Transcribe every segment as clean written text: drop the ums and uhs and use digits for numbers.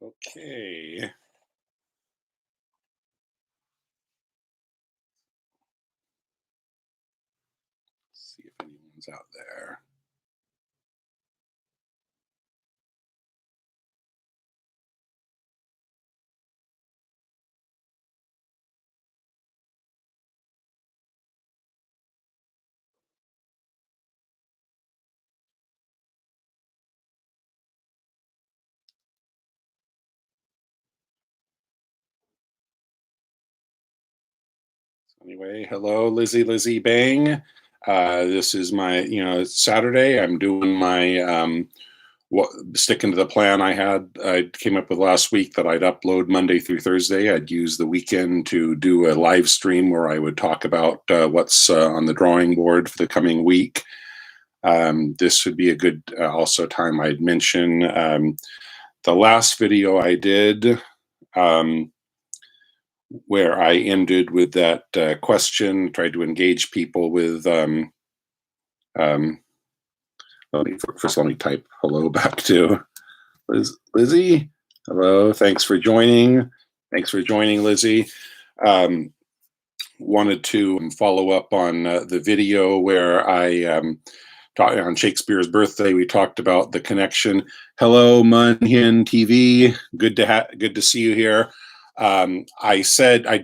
Okay. See if anyone's out there. Anyway, hello, Lizzie Bang. This is my, it's Saturday. I'm doing my what sticking to the plan I came up with last week that I'd upload Monday through Thursday. I'd use the weekend to do a live stream where I would talk about what's on the drawing board for the coming week. This would be a good also time I'd mention the last video I did. Where I ended with that question, tried to engage people with. First, let me type hello back to Lizzie. Hello, thanks for joining. Thanks for joining, Lizzie. Wanted to follow up on the video where I talked on Shakespeare's birthday. We talked about the connection. Hello, Munhin TV. Good to see you here. I said I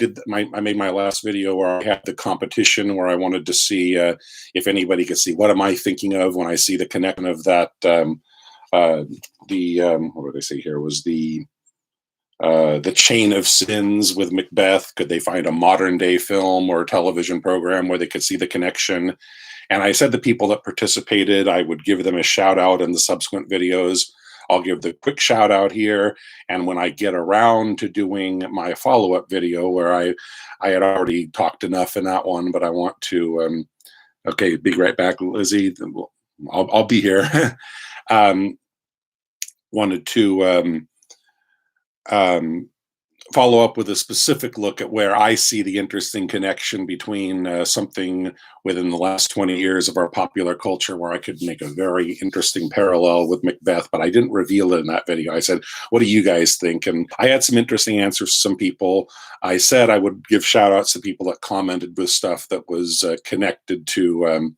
made my last video where I had the competition where I wanted to see if anybody could see what am I thinking of when I see the connection of that. What did I say here was the chain of sins with Macbeth. Could they find a modern day film or television program where they could see the connection? And I said the people that participated, I would give them a shout out in the subsequent videos. I'll give the quick shout out here. And when I get around to doing my follow-up video where I had already talked enough in that one, but I want to, okay, be right back, Lizzie. I'll be here. Wanted to follow up with a specific look at where I see the interesting connection between something within the last 20 years of our popular culture where I could make a very interesting parallel with Macbeth, but I didn't reveal it in that video. I said, what do you guys think? And I had some interesting answers from some people. I said I would give shout outs to people that commented with stuff that was connected to,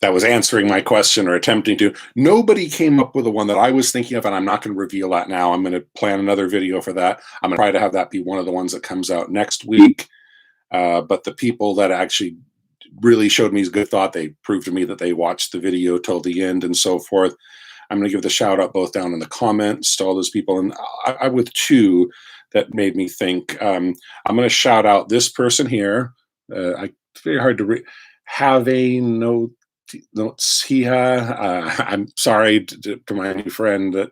that was answering my question or attempting to. Nobody came up with the one that I was thinking of, and I'm not going to reveal that now. I'm going to plan another video for that. I'm going to try to have that be one of the ones that comes out next week. But the people that actually really showed me good thought, they proved to me that they watched the video till the end and so forth. I'm going to give the shout out both down in the comments to all those people. And I with two that made me think. I'm going to shout out this person here. It's very hard to read. Have a note. I'm sorry to my new friend that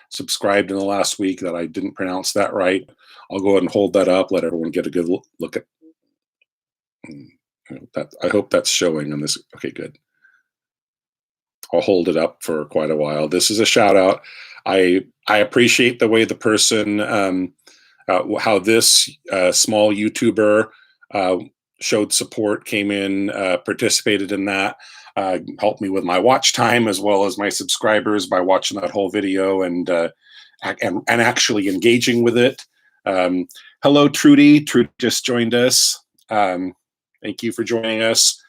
subscribed in the last week that I didn't pronounce that right. I'll go ahead and hold that up, let everyone get a good look at that. I hope that's showing on this. Okay, good. I'll hold it up for quite a while. This is a shout out. I appreciate the way the person, how this small YouTuber showed support, came in, participated in that. Helped me with my watch time as well as my subscribers by watching that whole video and actually engaging with it. Hello, Trudy. Trudy just joined us. Thank you for joining us.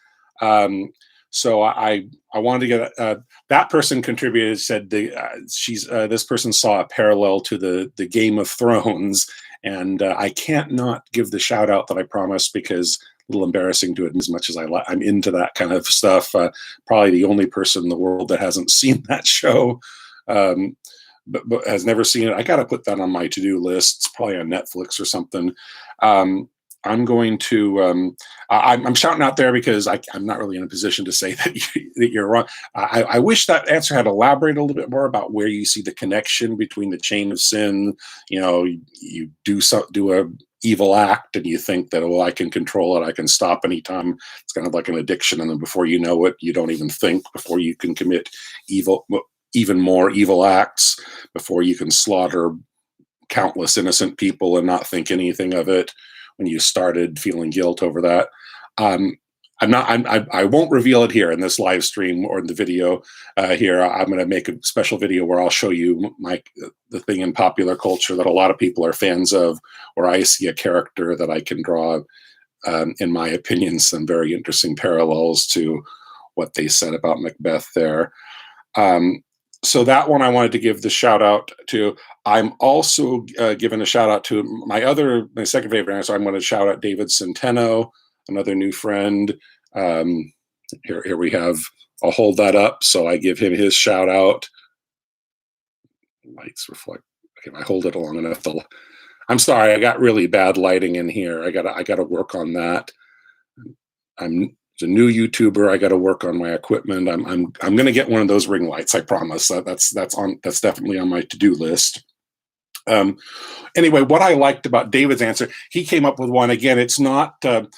So I wanted to get that person contributed. Said this person saw a parallel to the Game of Thrones, and I can't not give the shout out that I promised because. A little embarrassing to it as much as I'm into that kind of stuff. Probably the only person in the world that hasn't seen that show, but has never seen it. I got to put that on my to-do list. It's probably on Netflix or something. I'm going to. I'm shouting out there because I'm not really in a position to say that you're wrong. I wish that answer had elaborated a little bit more about where you see the connection between the chain of sin. You do a evil act and you think that, I can control it, I can stop anytime. It's kind of like an addiction, and then before you know it, you don't even think before you can commit even more evil acts, before you can slaughter countless innocent people and not think anything of it when you started feeling guilt over that. I won't reveal it here in this live stream or in the video here. I'm going to make a special video where I'll show you the thing in popular culture that a lot of people are fans of, where I see a character that I can draw, in my opinion, some very interesting parallels to what they said about Macbeth there. So that one I wanted to give the shout out to. I'm also giving a shout out to my second favorite answer. I'm going to shout out David Centeno, another new friend. Here we have, I'll hold that up. So I give him his shout out. Lights reflect. Okay, if I hold it long enough, I'm sorry, I got really bad lighting in here. I gotta work on that. As a new YouTuber, I got to work on my equipment. I'm going to get one of those ring lights. I promise. That's definitely on my to-do list. Anyway, what I liked about David's answer, he came up with one. Again, it's not the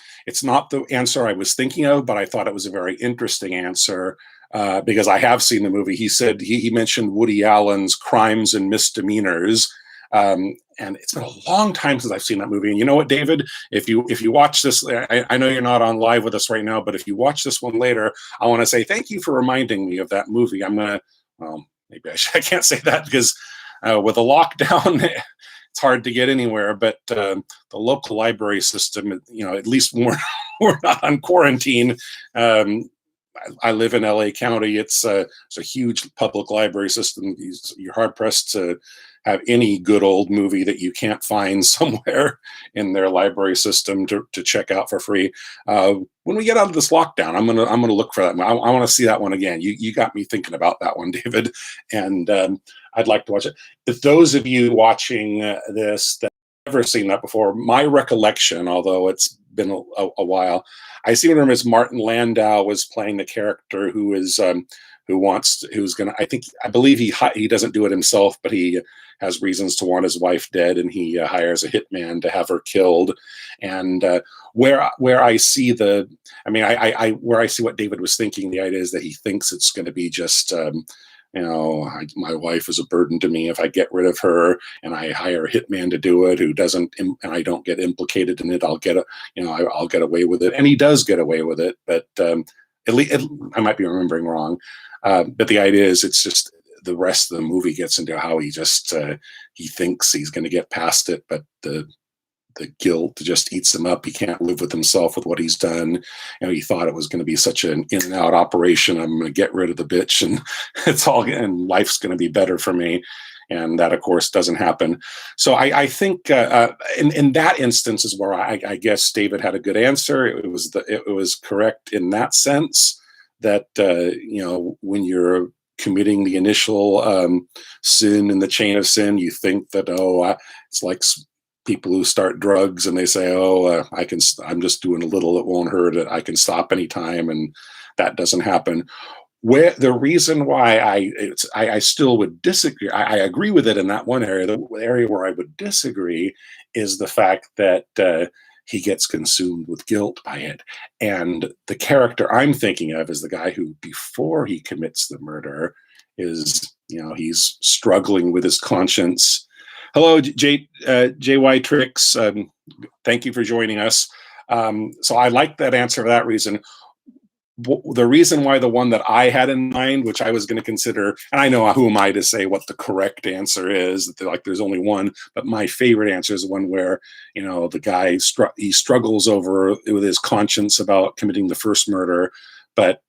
answer I was thinking of, but I thought it was a very interesting answer because I have seen the movie. He said he mentioned Woody Allen's Crimes and Misdemeanors. And it's been a long time since I've seen that movie. And you know what, David? If you watch this, I know you're not on live with us right now, but if you watch this one later, I want to say thank you for reminding me of that movie. Well, maybe I can't say that because with a lockdown, it's hard to get anywhere. But the local library system, at least we're not on quarantine. I live in LA County. It's a huge public library system. You're hard pressed to have any good old movie that you can't find somewhere in their library system to check out for free. When we get out of this lockdown, I'm gonna look for that. I want to see that one again. You got me thinking about that one, David, and I'd like to watch it. If those of you watching this that have never seen that before, my recollection, although it's been a while, I see one as Martin Landau was playing the character who is I believe he doesn't do it himself, but he has reasons to want his wife dead, and he hires a hitman to have her killed. And where I see where I see what David was thinking, the idea is that he thinks it's going to be just my wife is a burden to me. If I get rid of her and I hire a hitman to do it, and I don't get implicated in it, I'll get away with it. And he does get away with it, but at least I might be remembering wrong. But the idea is it's just the rest of the movie gets into how he just he thinks he's going to get past it, but the guilt just eats him up. He can't live with himself with what he's done. He thought it was going to be such an in and out operation. I'm going to get rid of the bitch, and and life's going to be better for me. And that, of course, doesn't happen. So I think in that instance is where I guess David had a good answer. It was correct in that sense that when you're committing the initial sin in the chain of sin, you think that it's like people who start drugs and they say, I'm just doing a little, it won't hurt, it, I can stop anytime, and that doesn't happen. Where the reason why I still would disagree, I agree with it in that one area. The area where I would disagree is the fact that he gets consumed with guilt by it. And the character I'm thinking of is the guy who, before he commits the murder, is he's struggling with his conscience. Hello, JY Tricks. Thank you for joining us. So I like that answer for that reason. The reason why the one that I had in mind, which I was going to consider, and I know who am I to say what the correct answer is, like there's only one, but my favorite answer is the one where, the guy, he struggles with his conscience about committing the first murder. But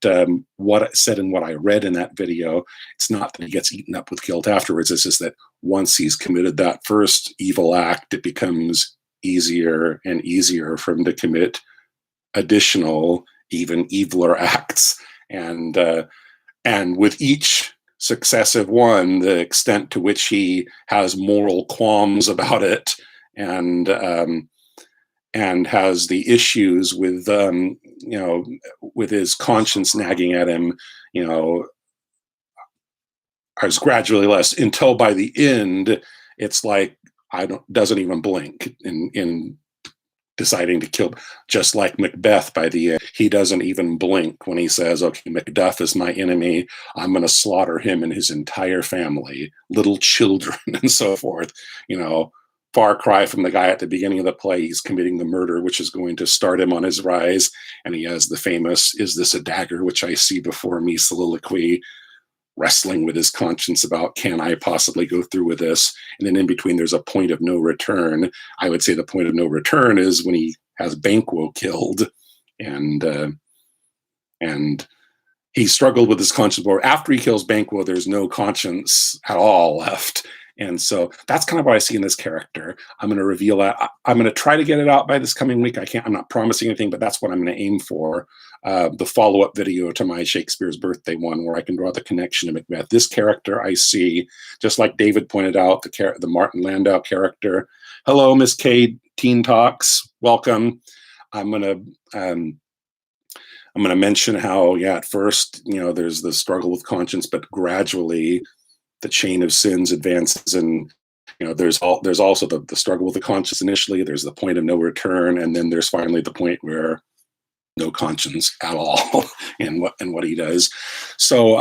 what I said and what I read in that video, it's not that he gets eaten up with guilt afterwards. It's just that once he's committed that first evil act, it becomes easier and easier for him to commit additional, even eviler acts. And with each successive one, the extent to which he has moral qualms about it and has the issues with with his conscience nagging at him, is gradually less, until by the end it's like doesn't even blink in deciding to kill. Just like Macbeth, by the end he doesn't even blink when he says, okay, Macduff is my enemy, I'm going to slaughter him and his entire family, little children and so forth. far cry from the guy at the beginning of the play. He's committing the murder, which is going to start him on his rise. And he has the famous, "Is this a dagger which I see before me?" soliloquy, wrestling with his conscience about, can I possibly go through with this? And then in between, there's a point of no return. I would say the point of no return is when he has Banquo killed, and he struggled with his conscience. But after he kills Banquo, there's no conscience at all left. And so that's kind of what I see in this character. I'm going to reveal that. I'm going to try to get it out by this coming week. I'm not promising anything, but that's what I'm going to aim for. The follow-up video to my Shakespeare's Birthday one, where I can draw the connection to Macbeth. This character I see, just like David pointed out, the Martin Landau character. Hello, Miss K, Teen Talks. Welcome. I'm going to mention how, at first, there's the struggle with conscience, but gradually the chain of sins advances, and there's also the struggle with the conscience initially. There's the point of no return, and then there's finally the point where no conscience at all in what he does. So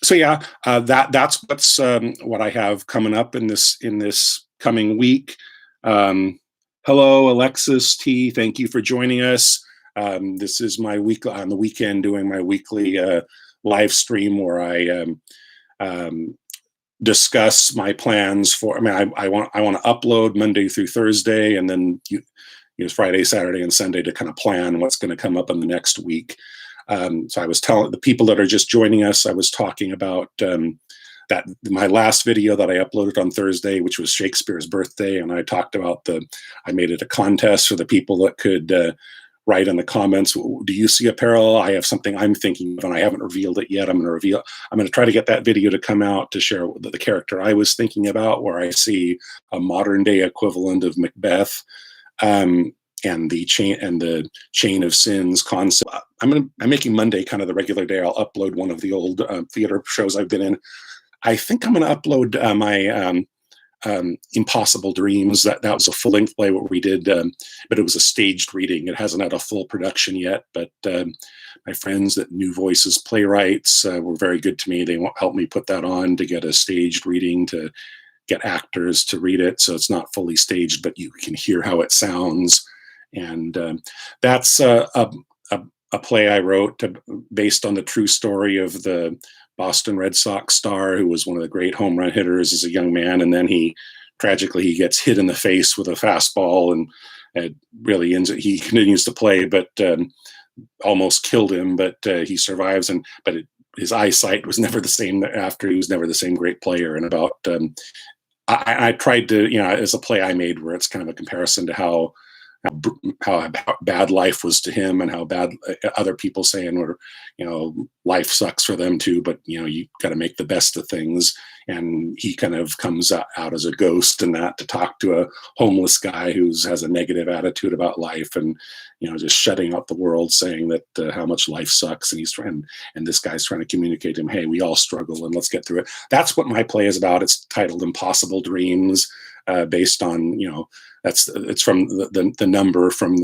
that's what I have coming up in this coming week. Hello, Alexis T. Thank you for joining us. This is my week on the weekend, doing my weekly live stream where I discuss my plans for. I want to upload Monday through Thursday, and then use Friday, Saturday, and Sunday to kind of plan what's going to come up in the next week. So I was telling the people that are just joining us, I was talking about that my last video that I uploaded on Thursday, which was Shakespeare's Birthday, and I talked about I made it a contest for the people that could write in the comments, do you see a parallel? I have something I'm thinking of, and I haven't revealed it yet. I'm going to try to get that video to come out to share the character I was thinking about, where I see a modern day equivalent of Macbeth, and the chain of sins concept. I'm making Monday kind of the regular day. I'll upload one of the old theater shows I've been in. I think I'm going to upload my Impossible Dreams. That was a full-length play what we did, but it was a staged reading. It hasn't had a full production yet, but my friends at New Voices Playwrights were very good to me. They helped me put that on to get a staged reading, to get actors to read it, so it's not fully staged, but you can hear how it sounds. And that's a play I wrote based on the true story of the Boston Red Sox star who was one of the great home run hitters as a young man, and then he gets hit in the face with a fastball, and it really ends. He continues to play, but almost killed him. But he survives, his eyesight was never the same after. He was never the same great player. And about I tried to, as a play I made where it's kind of a comparison to how bad life was to him, and how bad other people saying, life sucks for them too, but you got to make the best of things. And he kind of comes out as a ghost in that, to talk to a homeless guy who has a negative attitude about life, and just shutting out the world, saying that how much life sucks, and and this guy's trying to communicate to him, hey, we all struggle and let's get through it. That's what my play is about. It's titled Impossible Dreams, based on it's from the number from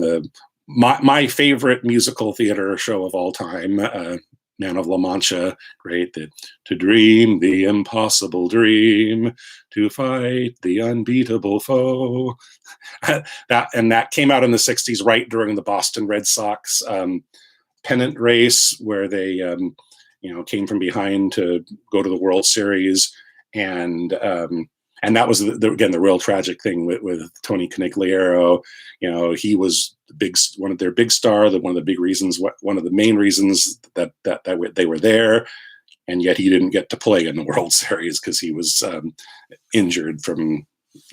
my favorite musical theater show of all time, Man of La Mancha. Great. To dream the impossible dream, to fight the unbeatable foe. that came out in the 60s, right during the Boston Red Sox pennant race, where they came from behind to go to the World Series. And that was again the real tragic thing with Tony Conigliaro. He was one of their big star, one of the main reasons that they were there, and yet he didn't get to play in the World Series because he was injured from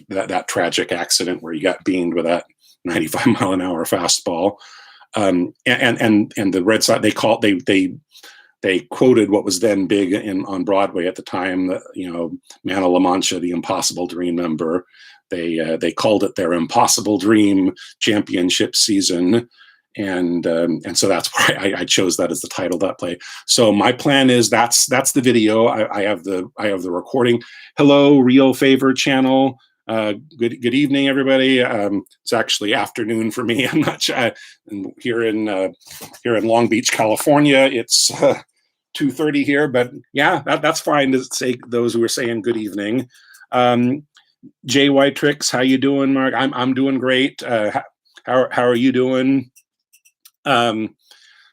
that tragic accident where he got beamed with that 95-mile-an-hour fastball. And the Red Sox, they quoted what was then big on Broadway at the time, Man of La Mancha, the Impossible Dream number. They called it their Impossible Dream Championship season, and so that's why I chose that as the title of that play. So my plan is that's the video. I have the recording. Hello, Rio Favor channel. Good evening, everybody. It's actually afternoon for me. I'm not sure. Here in Long Beach, California, it's 2:30 here, but yeah, that's fine to say those who are saying good evening. JY Tricks, how you doing, Mark? I'm doing great. How are you doing? Um,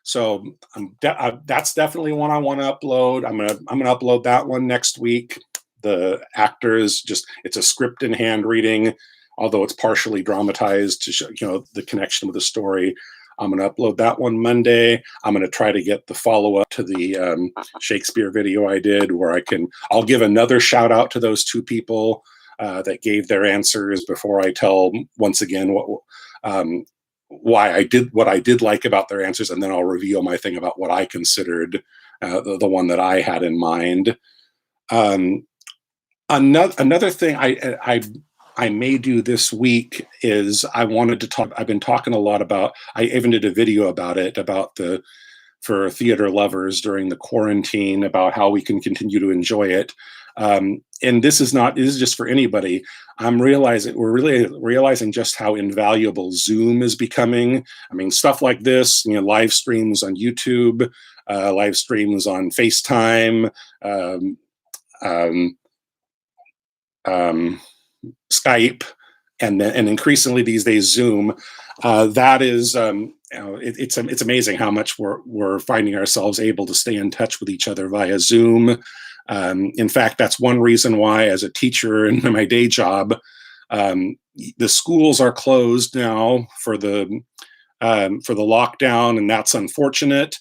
so that's definitely one I want to upload. I'm gonna upload that one next week. The actors just it's a script in hand reading, although it's partially dramatized to show the connection with the story. I'm gonna upload that one Monday. I'm gonna try to get the follow up to the Shakespeare video I did, where I'll give another shout out to those two people that gave their answers before I tell once again um, why I did what I did like about their answers, and then I'll reveal my thing about what I considered the one that I had in mind. Um, another thing I may do this week is I wanted to talk. I've been talking a lot about. I even did a video about it about the for theater lovers during the quarantine about how we can continue to enjoy it. And this is just for anybody. We're really realizing just how invaluable Zoom is becoming. I mean, stuff like this, live streams on YouTube, live streams on FaceTime, um, um, um, Skype, and increasingly these days Zoom. That is, it's amazing how much we're finding ourselves able to stay in touch with each other via Zoom. In fact, that's one reason why, as a teacher in my day job, the schools are closed now for the lockdown, and that's unfortunate.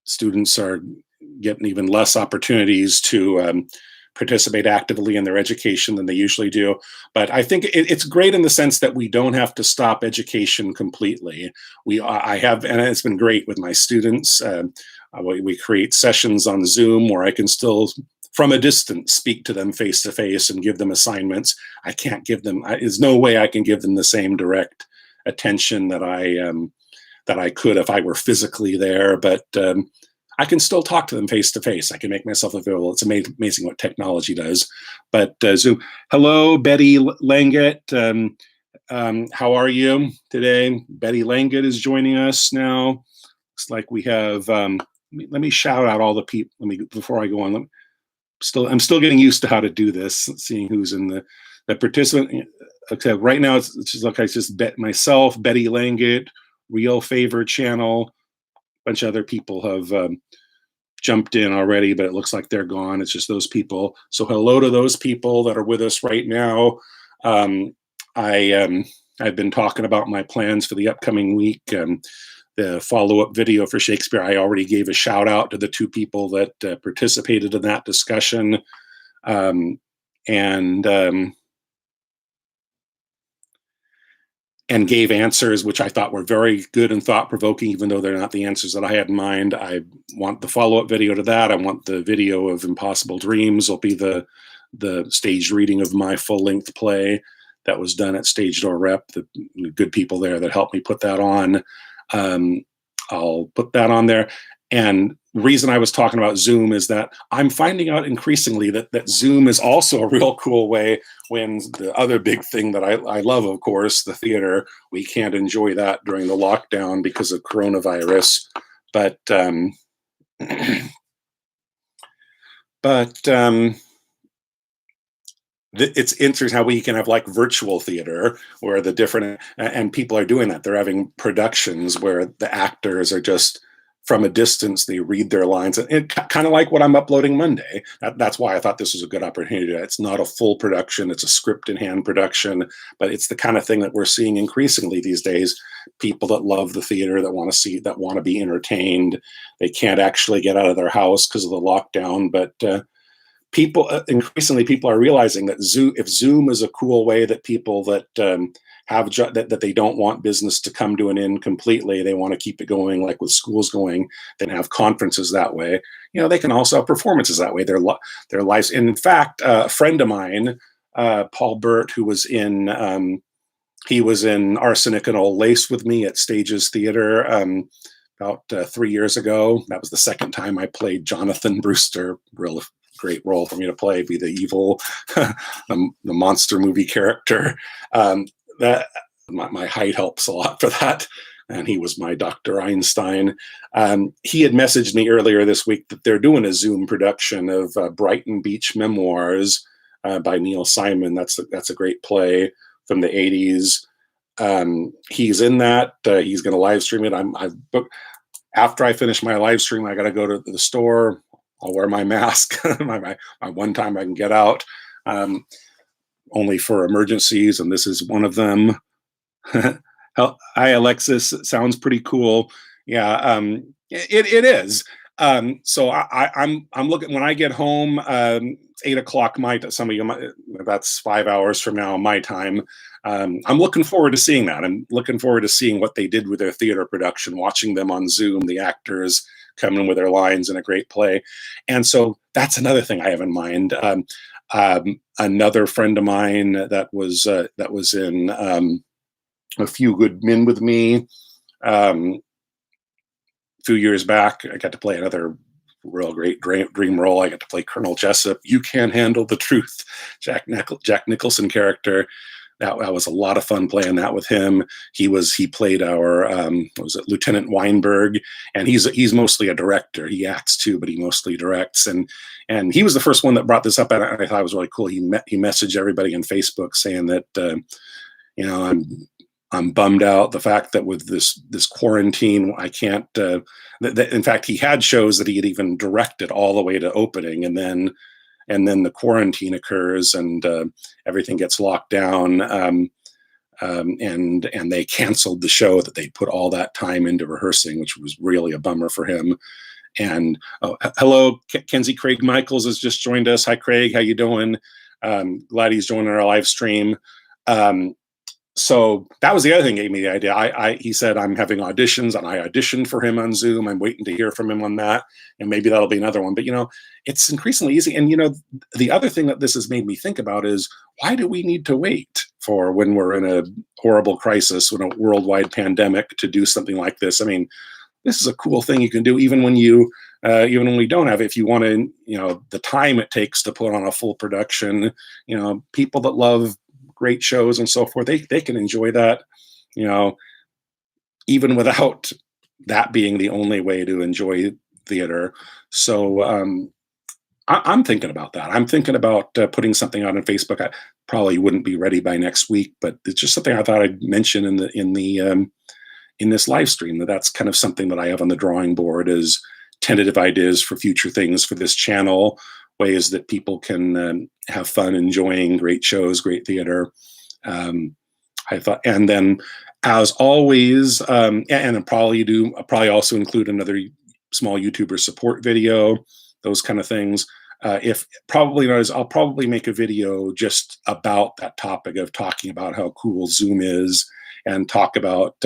Students are getting even less opportunities to participate actively in their education than they usually do. But I think it's great in the sense that we don't have to stop education completely. I have, and it's been great with my students. We create sessions on Zoom where I can still, from a distance, speak to them face to face and give them assignments. I can't give them. There's no way I can give them the same direct attention that I could if I were physically there. But I can still talk to them face to face. I can make myself available. It's amazing what technology does. But Zoom. Hello, Betty Langet. How are you today? Betty Langet is joining us now. Looks like we have. Let me shout out all the people. Before I go on. I'm still getting used to how to do this. Seeing who's in the participant. Okay, right now it's just like I just bet myself, Betty Langet, Real Favor Channel. A bunch of other people have jumped in already, but it looks like they're gone. It's just those people. So hello to those people that are with us right now. I've been talking about my plans for the upcoming week. The follow-up video for Shakespeare, I already gave a shout out to the two people that participated in that discussion. And gave answers which I thought were very good and thought-provoking, even though they're not the answers that I had in mind. I want the follow-up video to that. I want the video of Impossible Dreams will be the staged reading of my full-length play that was done at Stage Door Rep. The good people there that helped me put that on. I'll put that on there. And the reason I was talking about Zoom is that I'm finding out increasingly that Zoom is also a real cool way when the other big thing that I love, of course, the theater, we can't enjoy that during the lockdown because of coronavirus. But it's interesting how we can have like virtual theater where the different and people are doing that. They're having productions where the actors are just from a distance, they read their lines, and kind of like what I'm uploading Monday. That's why I thought this was a good opportunity. It's not a full production, it's a script in hand production, but it's the kind of thing that we're seeing increasingly these days. People that love the theater, that want to be entertained. They can't actually get out of their house because of the lockdown, but increasingly people are realizing that if Zoom is a cool way that people that that they don't want business to come to an end completely, they want to keep it going, like with schools going, then have conferences that way. They can also have performances that way. Their lives. And in fact, a friend of mine, Paul Burt, who was in he was in Arsenic and Old Lace with me at Stages Theater about 3 years ago. That was the second time I played Jonathan Brewster. Real great role for me to play, be the evil, the monster movie character. That my height helps a lot for that. And he was my Dr. Einstein. He had messaged me earlier this week that they're doing a Zoom production of Brighton Beach Memoirs by Neil Simon. That's a great play from the 80s. He's in that. He's going to live stream it. I've booked. After I finish my live stream, I got to go to the store. I'll wear my mask. my one time I can get out, only for emergencies, and this is one of them. Hi, Alexis. Sounds pretty cool. Yeah, it is. So I'm looking when I get home. It's 8 o'clock some of you, that's 5 hours from now my time. I'm looking forward to seeing that. I'm looking forward to seeing what they did with their theater production, watching them on Zoom, the actors coming in with their lines in a great play. And so that's another thing I have in mind. Another friend of mine that was in A Few Good Men with Me. A few years back, I got to play another real great dream role. I got to play Colonel Jessup. You Can't Handle the Truth, Jack Nicholson character. That was a lot of fun playing that with him. He played our what was it, Lieutenant Weinberg, and he's mostly a director. He acts too, but he mostly directs. And he was the first one that brought this up, and I thought it was really cool. He messaged everybody on Facebook saying that I'm bummed out the fact that with this quarantine, I can't. In fact, he had shows that he had even directed all the way to opening, and then the quarantine occurs and everything gets locked down, and they canceled the show that they put all that time into rehearsing, which was really a bummer for him. And hello, Kenzie. Craig Michaels has just joined us. Hi, Craig. How you doing? Glad he's joining our live stream. So that was the other thing that gave me the idea. He said, I'm having auditions, and I auditioned for him on Zoom. I'm waiting to hear from him on that. And maybe that'll be another one. But, it's increasingly easy. And, the other thing that this has made me think about is, why do we need to wait for when we're in a horrible crisis, when a worldwide pandemic, to do something like this? I mean, this is a cool thing you can do even when even when we don't have it. If you want to, the time it takes to put on a full production, people that love great shows and so forth, they can enjoy that, even without that being the only way to enjoy theater. So I'm thinking about that. I'm thinking about putting something out on Facebook. I probably wouldn't be ready by next week, but it's just something I thought I'd mention in this live stream. That's kind of something that I have on the drawing board as tentative ideas for future things for this channel. Ways that people can have fun enjoying great shows, great theater. I thought, and then as always, and I'll probably also include another small YouTuber support video, those kind of things. If probably not, I'll probably make a video just about that topic of talking about how cool Zoom is, and talk about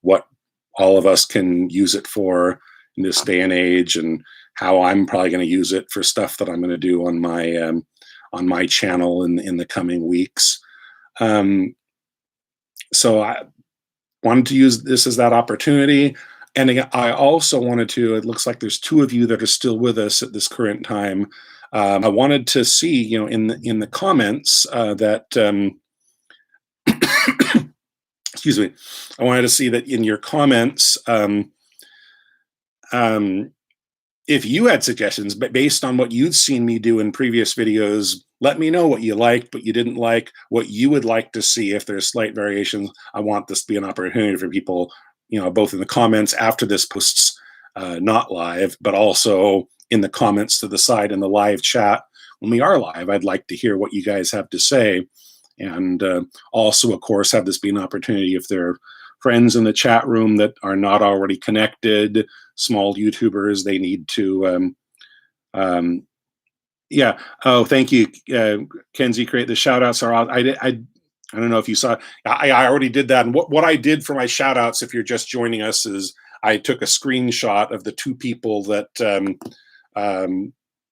what all of us can use it for in this day and age, and how I'm probably going to use it for stuff that I'm going to do on my channel in the coming weeks. So I wanted to use this as that opportunity. And again, I also wanted to, it looks like there's 2 of you that are still with us at this current time. I wanted to see, in the comments that, excuse me, I wanted to see that in your comments, if you had suggestions, but based on what you'd seen me do in previous videos, let me know what you liked, what you didn't like, what you would like to see. If there's slight variations, I want this to be an opportunity for people, both in the comments after this posts not live, but also in the comments to the side in the live chat when we are live. I'd like to hear what you guys have to say. And also, of course, have this be an opportunity if there are friends in the chat room that are not already connected, small YouTubers, they need to, yeah. Oh, thank you, Kenzie. Create the shout outs are out. I don't know if you saw, I already did that. And what I did for my shout outs, if you're just joining us, is I took a screenshot of the 2 people that,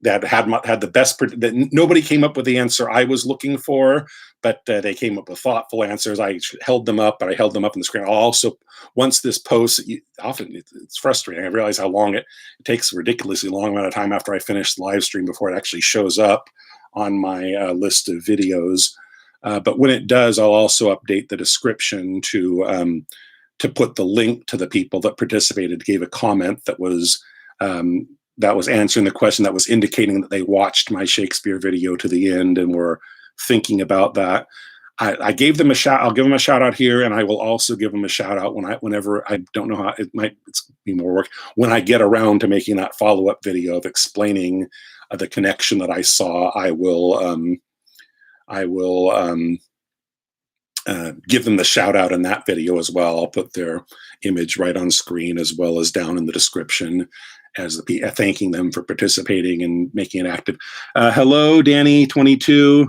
that had the best, that nobody came up with the answer I was looking for, but they came up with thoughtful answers. I held them up, but I held them up on the screen. I'll also, once this post, often it's frustrating. I realize how long it takes, a ridiculously long amount of time after I finish the live stream before it actually shows up on my list of videos. But when it does, I'll also update the description to put the link to the people that participated, gave a comment that was that was answering the question, that was indicating that they watched my Shakespeare video to the end and were thinking about that. I gave them a shout. I'll give them a shout out here, and I will also give them a shout out whenever I don't know how it might be more work when I get around to making that follow up video of explaining the connection that I saw. I will give them the shout out in that video as well. I'll put their image right on screen as well as down in the description as thanking them for participating and making it active. Hello, Danny22.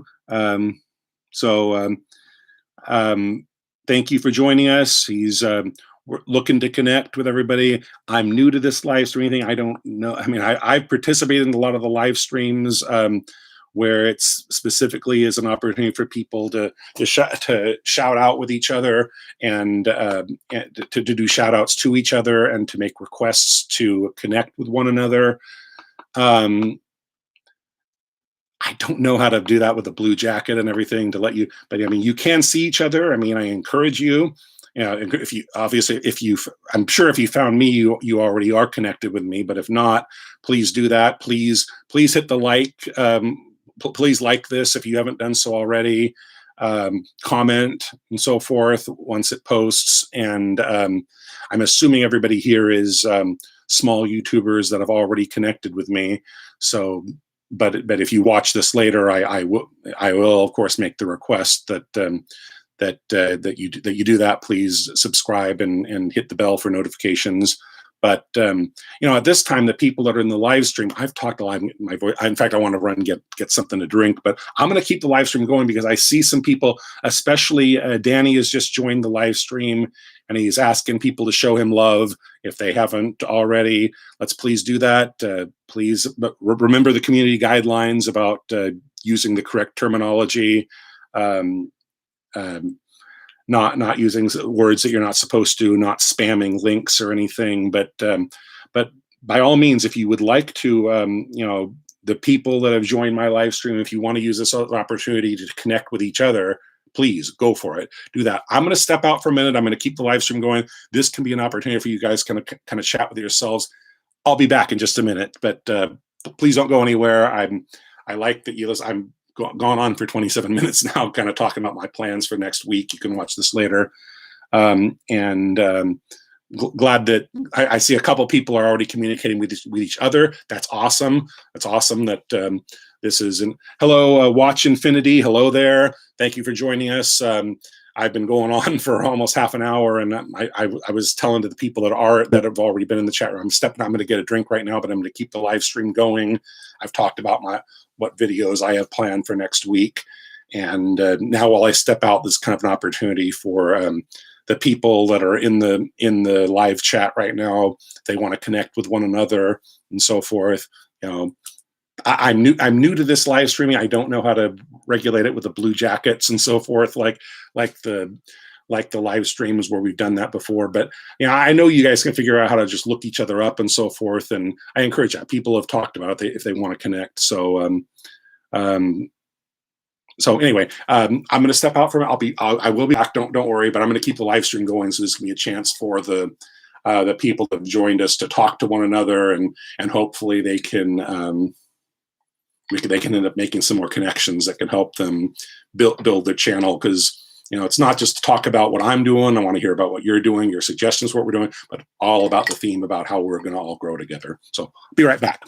Thank you for joining us. We're looking to connect with everybody. I'm new to this live streaming thing. I don't know. I mean, I've participated in a lot of the live streams where it's specifically is an opportunity for people to shout out with each other and to do shout outs to each other and to make requests to connect with one another. I don't know how to do that with a blue jacket and everything to let you, but I mean, you can see each other. I mean, I encourage you. You know, if you obviously, I'm sure if you found me, you already are connected with me. But if not, please do that. Please hit the like. Please like this if you haven't done so already. Comment and so forth once it posts. And I'm assuming everybody here is small YouTubers that have already connected with me. So. But if you watch this later, I will of course make the request that that you do that. Please subscribe and hit the bell for notifications. But you know, at this time, the people that are in the live stream, I've talked a lot. My voice. In fact, I want to run and get something to drink. But I'm going to keep the live stream going because I see some people, especially Danny, has just joined the live stream, and he's asking people to show him love if they haven't already. Let's please do that. Please remember the community guidelines about using the correct terminology. Not using words that you're not supposed to, not spamming links or anything. But by all means, if you would like to, you know, the people that have joined my live stream, if you want to use this opportunity to connect with each other, please go for it. Do that. I'm going to step out for a minute. I'm going to keep the live stream going. This can be an opportunity for you guys to kind of chat with yourselves. I'll be back in just a minute, but please don't go anywhere. I like that you listen. I'm gone on for 27 minutes now, kind of talking about my plans for next week. You can watch this later. Glad that I see a couple people are already communicating with each other. That's awesome. That's awesome that this is. Hello, Watch Infinity. Hello there. Thank you for joining us. I've been going on for almost half an hour, and I was telling to the people that have already been in the chat room, I'm going to get a drink right now, but I'm going to keep the live stream going. I've talked about what videos I have planned for next week, and now while I step out, this is kind of an opportunity for the people that are in the live chat right now. They want to connect with one another and so forth. You know, I'm new to this live streaming. I don't know how to regulate it with the blue jackets and so forth, like the live streams where we've done that before. But you know, I know you guys can figure out how to just look each other up and so forth. And I encourage that. People have talked about it if they want to connect. So so anyway, I'm going to step out from it. I will be back. Don't worry. But I'm going to keep the live stream going, so this can be a chance for the people that have joined us to talk to one another, and hopefully they can. They can end up making some more connections that can help them build their channel, because you know, it's not just to talk about what I'm doing. I want to hear about what you're doing, your suggestions, what we're doing, but all about the theme about how we're going to all grow together. So I'll be right back.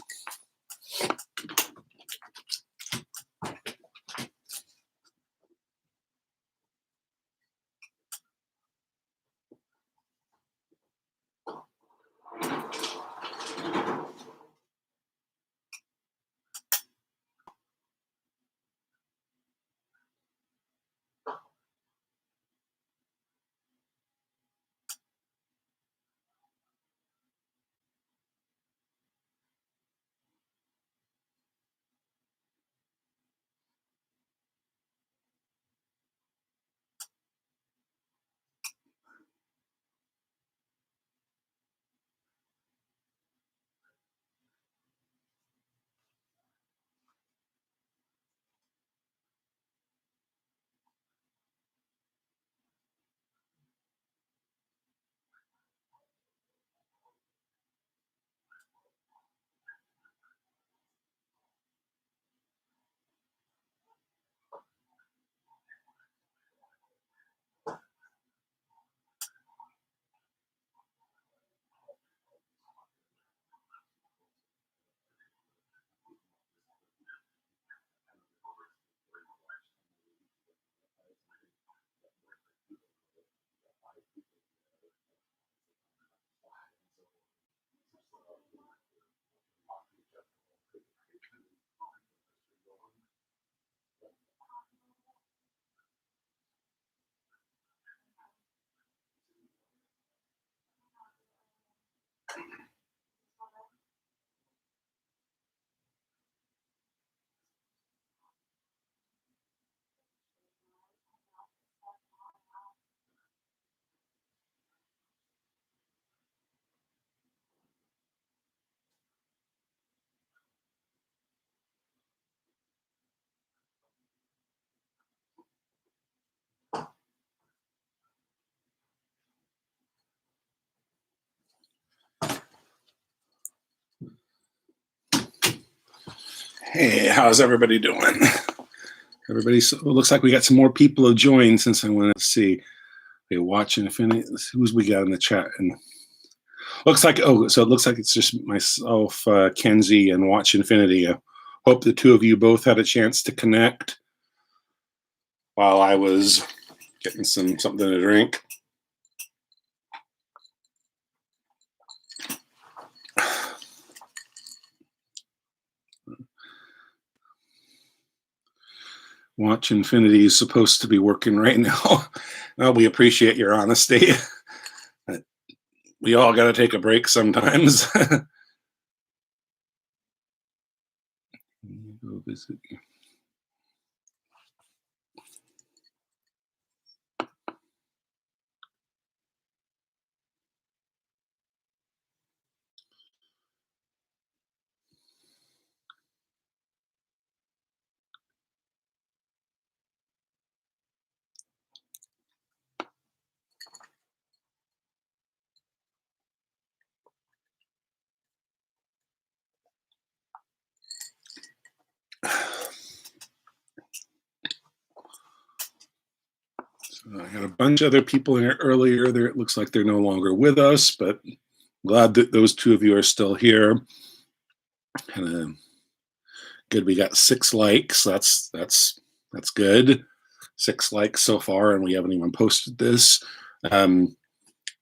Hey, how's everybody doing? It looks like we got some more people have joined since I wanted to see. Okay, watching Infinity. Who's we got in the chat? And looks like so it looks like it's just myself, Kenzie, and Watch Infinity. I hope the two of you both had a chance to connect while I was getting something to drink. Watch Infinity is supposed to be working right now. Well, we appreciate your honesty. We all got to take a break sometimes. Go visit. I had a bunch of other people in here earlier. There, it looks like they're no longer with us, but glad that those two of you are still here. And good, we got 6 likes. That's good. 6 likes so far, and we haven't even posted this.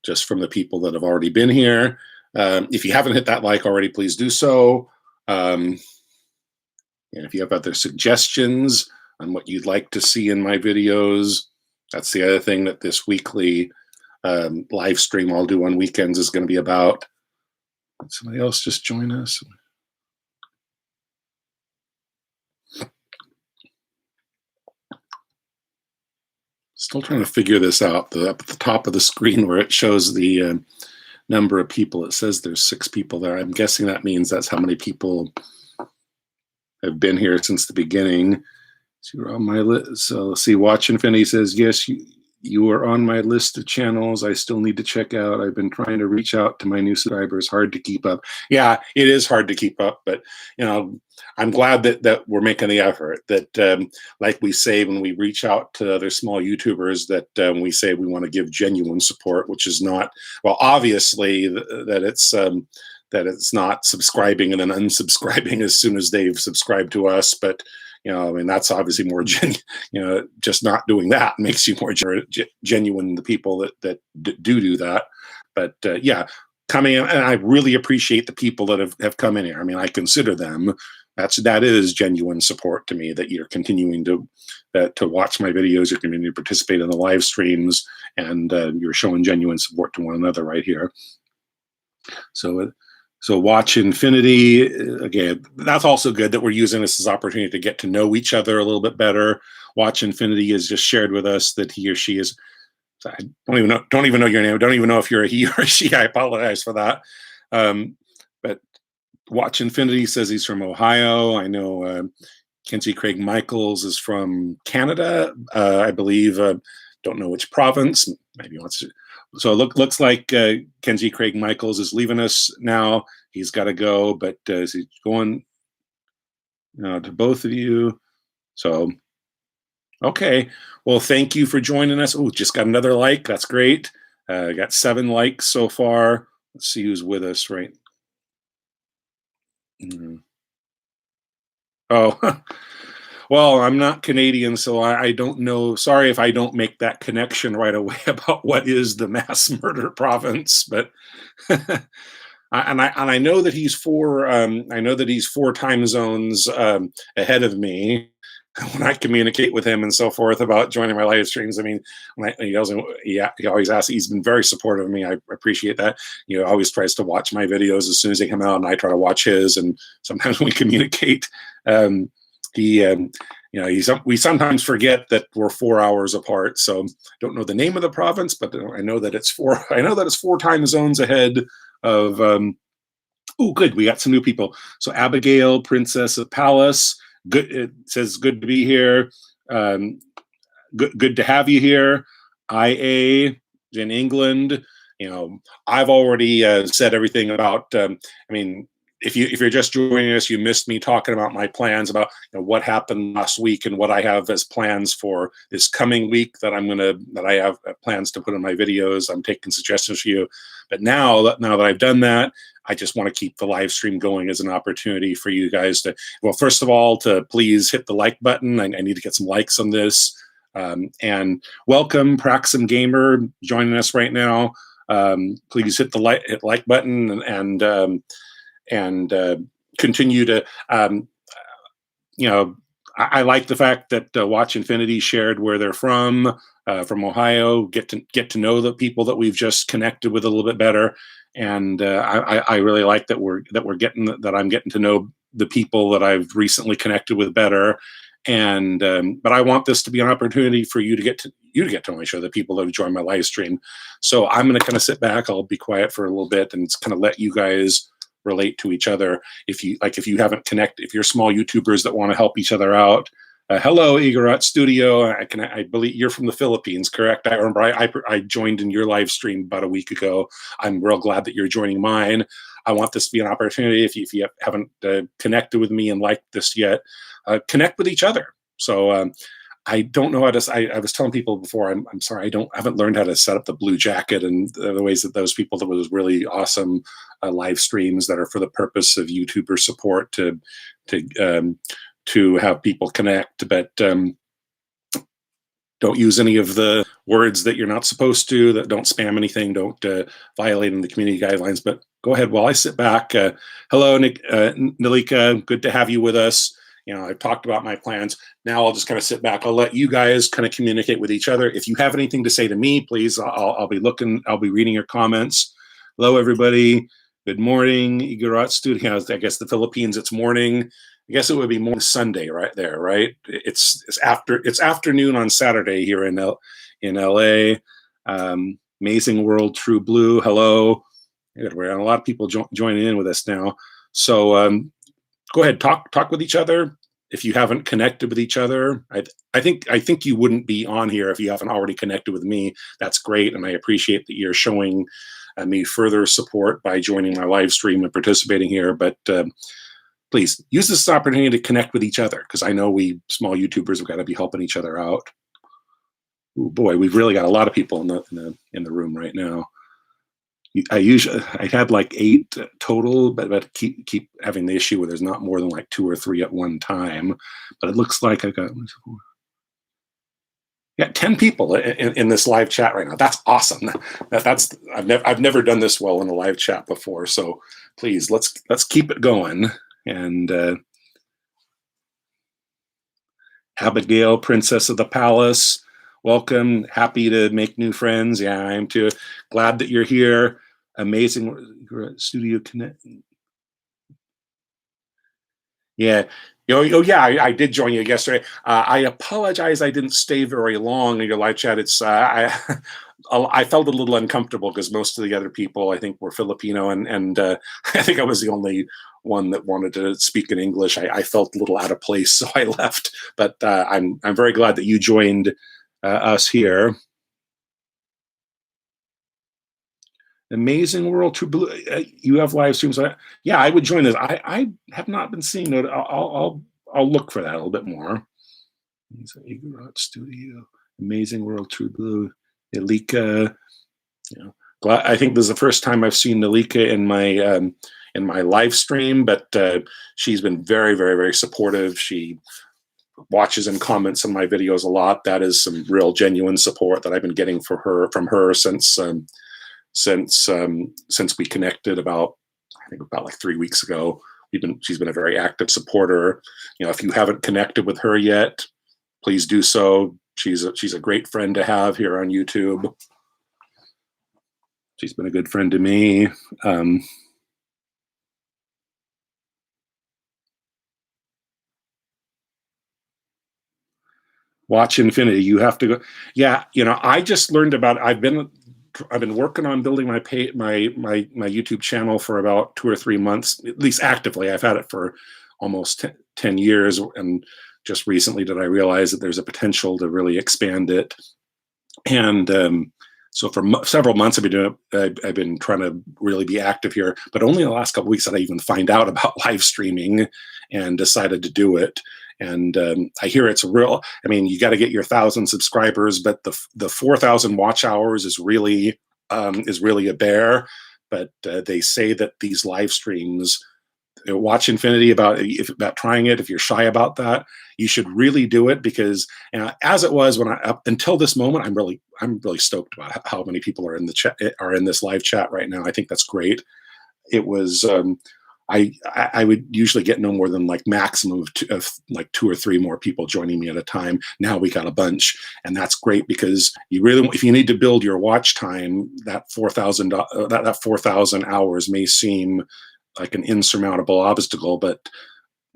Just from the people that have already been here. If you haven't hit that like already, please do so. And if you have other suggestions on what you'd like to see in my videos, that's the other thing that this weekly live stream I'll do on weekends is going to be about. Did somebody else just join us? Still trying to figure this out. Up at the top of the screen where it shows the number of people, it says there's 6 people there. I'm guessing that means that's how many people have been here since the beginning. So you're on my list. So let's see. Watch Infinity says, yes, you are on my list of channels I still need to check out. I've been trying to reach out to my new subscribers. Hard to keep up. Yeah, it is hard to keep up, but I'm glad that we're making the effort. That like we say when we reach out to other small YouTubers, that we say we want to give genuine support, which is not, well, obviously that it's not subscribing and then unsubscribing as soon as they've subscribed to us, but I mean, that's obviously more just not doing that makes you more genuine, the people that do that. But yeah, coming in, and I really appreciate the people that have come in here. I mean, I consider them, that is genuine support to me, that you're continuing to watch my videos, you're continuing to participate in the live streams, and you're showing genuine support to one another right here. So Watch Infinity, again, that's also good that we're using this as an opportunity to get to know each other a little bit better. Watch Infinity has just shared with us that he or she is, I don't even know your name. Don't even know if you're a he or a she. I apologize for that. But Watch Infinity says he's from Ohio. I know Kenzie Craig Michaels is from Canada, I believe. Don't know which province. Maybe he wants to. So it looks like Kenzie Craig Michaels is leaving us now. He's got to go, but he's going to both of you. So, okay. Well, thank you for joining us. Oh, just got another like. That's great. Got 7 likes so far. Let's see who's with us, right? Oh, well, I'm not Canadian, so I don't know. Sorry if I don't make that connection right away about what is the mass murder province, but I know that he's 4 time zones ahead of me when I communicate with him and so forth about joining my live streams. I mean, he always asks. He's been very supportive of me. I appreciate that. Always tries to watch my videos as soon as they come out, and I try to watch his. And sometimes we communicate. We sometimes forget that we're 4 hours apart. So don't know the name of the province, but I know that it's 4. I know that it's 4 time zones ahead of. Oh, good. We got some new people. So Abigail, Princess of Palace. Good. It says good to be here. Good to have you here. IA in England. I've already said everything about. I mean, if you're just joining us, you missed me talking about my plans about what happened last week and what I have as plans for this coming week that I have plans to put in my videos. I'm taking suggestions for you, but now that I've done that, I just want to keep the live stream going as an opportunity for you guys to, well, first of all, to please hit the like button. I need to get some likes on this. And welcome, Praxim Gamer, joining us right now. Please hit the like button and continue to, I like the fact that Watch Infinity shared where they're from Ohio. Get to know the people that we've just connected with a little bit better, and I really like that I'm getting to know the people that I've recently connected with better. And but I want this to be an opportunity for you to get to only show the people that have joined my live stream. So I'm going to kind of sit back. I'll be quiet for a little bit and kind of let you guys relate to each other. If you haven't connected, if you're small YouTubers that want to help each other out, hello, Igorot Studio. I believe you're from the Philippines, correct? I remember I joined in your live stream about a week ago. I'm real glad that you're joining mine. I want this to be an opportunity. If you haven't connected with me and liked this yet, connect with each other. So I don't know how to. I was telling people before. I'm sorry. I haven't learned how to set up the blue jacket and the ways that those people that was really awesome live streams that are for the purpose of YouTuber support to have people connect, but don't use any of the words that you're not supposed to. That don't spam anything. Don't violate the community guidelines. But go ahead while I sit back. Hello, Nick, Nalika. Good to have you with us. I've talked about my plans. Now I'll just kind of sit back. I'll let you guys kind of communicate with each other. If you have anything to say to me, please, I'll be looking. I'll be reading your comments. Hello, everybody. Good morning, Igorot Studios. I guess the Philippines, it's morning. I guess it would be more Sunday right there, right? It's afternoon on Saturday here in LA. Amazing World, True Blue. Hello. We're a lot of people joining in with us now. So go ahead, talk with each other. If you haven't connected with each other, I think you wouldn't be on here if you haven't already connected with me. That's great, and I appreciate that you're showing me further support by joining my live stream and participating here. But please use this opportunity to connect with each other, because I know we small YouTubers have got to be helping each other out. Oh boy, we've really got a lot of people in the room right now. I had like 8 total, but keep having the issue where there's not more than like 2 or 3 at one time. But it looks like I got 10 people in this live chat right now. That's awesome. I've never done this well in a live chat before. So please let's keep it going. And Abigail, Princess of the Palace, welcome. Happy to make new friends. Yeah, I am too. Glad that you're here. Amazing Studio Connect. Yeah. Oh yeah, I did join you yesterday. I apologize I didn't stay very long in your live chat. It's I felt a little uncomfortable because most of the other people I think were Filipino, and I think I was the only one that wanted to speak in English. I felt a little out of place, so I left. But I'm very glad that you joined us here. Amazing World, True Blue. You have live streams. Yeah, I would join this. I have not been seeing it. I'll look for that a little bit more. Igorot Studio, Amazing World, True Blue, Elika. I think this is the first time I've seen Elika in my live stream, but she's been very, very, very supportive. She watches and comments on my videos a lot. That is some real genuine support that I've been getting from her since we connected about like 3 weeks ago. She's been a very active supporter. If you haven't connected with her yet, please do so. She's a great friend to have here on YouTube. She's been a good friend to me. Watch Infinity. You have to go. Yeah, I just learned about. I've been working on building my YouTube channel for about 2 or 3 months, at least actively. I've had it for almost 10 years, and just recently did I realize that there's a potential to really expand it. And So for several months, I've been doing it. I've been trying to really be active here, but only in the last couple of weeks did I even find out about live streaming and decided to do it. And I hear it's real. I mean, you got to get your 1,000 subscribers, but the 4,000 watch hours is really a bear. But they say that these live streams, Watch Infinity, about trying it. If you're shy about that, you should really do it, because as it was when up until this moment, I'm really stoked about how many people are in the chat, are in this live chat right now. I think that's great. It was I would usually get no more than like maximum of like 2 or 3 more people joining me at a time. Now we got a bunch, and that's great, because you really, if you need to build your watch time, that 4,000 hours may seem like an insurmountable obstacle, but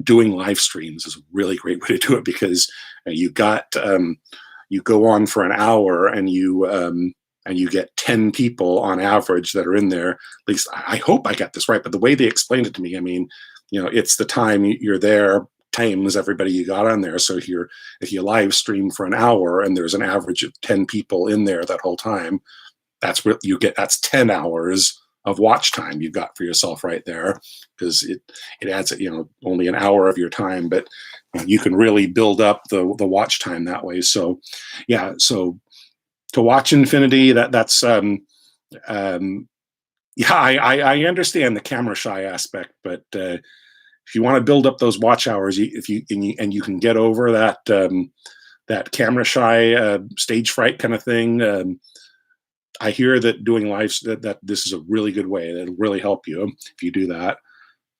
doing live streams is a really great way to do it, because you go on for an hour and you get 10 people on average that are in there. At least I hope I got this right, but the way they explained it to me, I mean, it's the time you're there times everybody you got on there. So if you live stream for an hour and there's an average of 10 people in there that whole time, that's what you get. That's 10 hours of watch time you've got for yourself right there, because it adds, only an hour of your time, but you can really build up the watch time that way. So yeah, so to Watch Infinity, that's yeah, I understand the camera shy aspect, but if you want to build up those watch hours, if you can get over that camera shy stage fright kind of thing. I hear that doing lives, that this is a really good way. That'll really help you if you do that.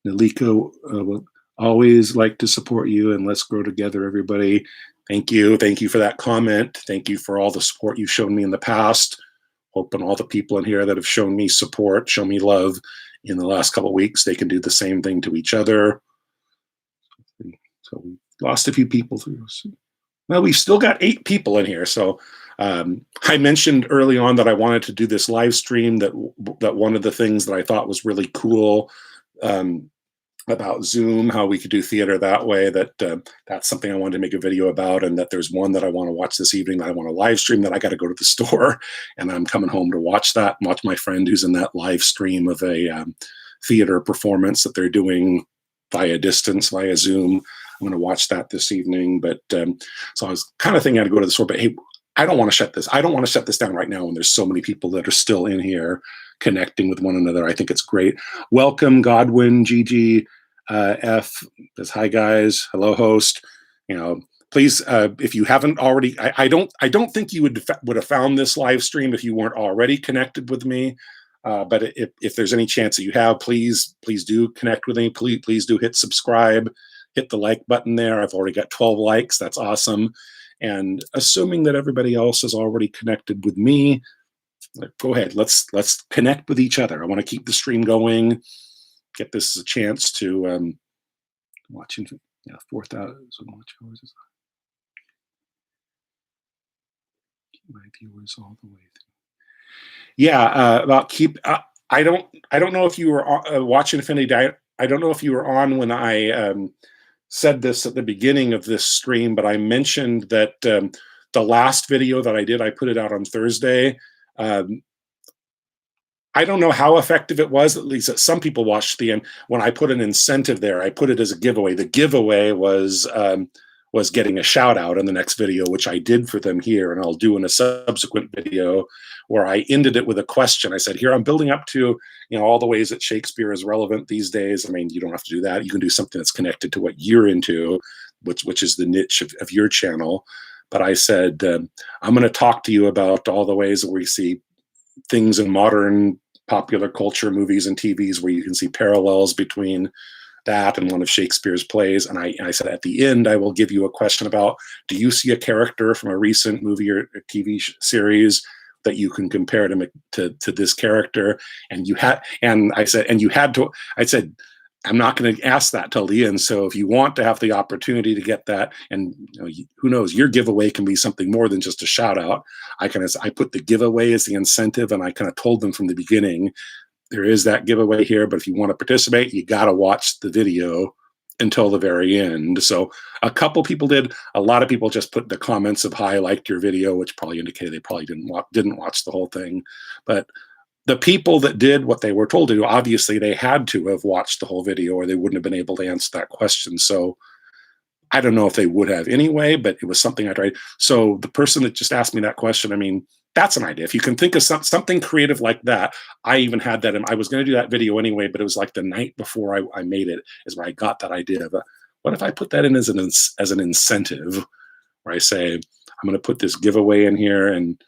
Naliko will always like to support you, and let's grow together, everybody. Thank you. Thank you for that comment. Thank you for all the support you've shown me in the past. Hoping all the people in here that have shown me support, show me love in the last couple of weeks, they can do the same thing to each other. So we lost a few people through. Well, we've still got 8 people in here. So I mentioned early on that I wanted to do this live stream, that one of the things that I thought was really cool about Zoom, how we could do theater that way, that's something I wanted to make a video about, and that there's one that I want to watch this evening that I want to live stream, that I got to go to the store, and I'm coming home to watch my friend who's in that live stream of a theater performance that they're doing via distance, via Zoom. I'm going to watch that this evening. But so I was kind of thinking I'd go to the store, but hey, I don't want to shut this down right now when there's so many people that are still in here connecting with one another. I think it's great. Welcome, Godwin, Gigi, F. Says, hi guys, hello host. Please, if you haven't already, I don't think you would have found this live stream if you weren't already connected with me. But if there's any chance that you have, please do connect with me. Please do hit subscribe, hit the like button there. I've already got 12 likes. That's awesome. And assuming that everybody else is already connected with me, go ahead. Let's connect with each other. I want to keep the stream going. Get this as a chance to watching. Yeah, 4,000 watch hours. Keep my viewers all the way through. Yeah, about keep. I don't know if you were watching Infinity Diet. I don't know if you were on when I said this at the beginning of this stream, but I mentioned that the last video that I did, I put it out on Thursday. I don't know how effective it was. At least some people watched the end. When I put an incentive there, I put it as a giveaway. The giveaway was getting a shout out in the next video, which I did for them here, and I'll do in a subsequent video, where I ended it with a question. I said, here, I'm building up to, all the ways that Shakespeare is relevant these days. I mean, you don't have to do that. You can do something that's connected to what you're into, which is the niche of your channel. But I said, I'm going to talk to you about all the ways that we see things in modern popular culture, movies and TVs, where you can see parallels between that and one of Shakespeare's plays. And I said, at the end, I will give you a question about, do you see a character from a recent movie or TV series that you can compare to this character? And I said, I'm not going to ask that till the end. So if you want to have the opportunity to get that, and who knows, your giveaway can be something more than just a shout out. I put the giveaway as the incentive, and I kind of told them from the beginning, there is that giveaway here, but if you want to participate, you got to watch the video until the very end. So a couple people did. A lot of people just put the comments of "Hi, I liked your video," which probably indicated they probably didn't watch the whole thing. But the people that did what they were told to do, obviously they had to have watched the whole video or they wouldn't have been able to answer that question. So I don't know if they would have anyway, but it was something I tried. So the person that just asked me that question, I mean, that's an idea. If you can think of something creative like that, I even had that. I was going to do that video anyway, but it was like the night before I made it is where I got that idea of what if I put that in as an incentive, where I say I'm going to put this giveaway in here, and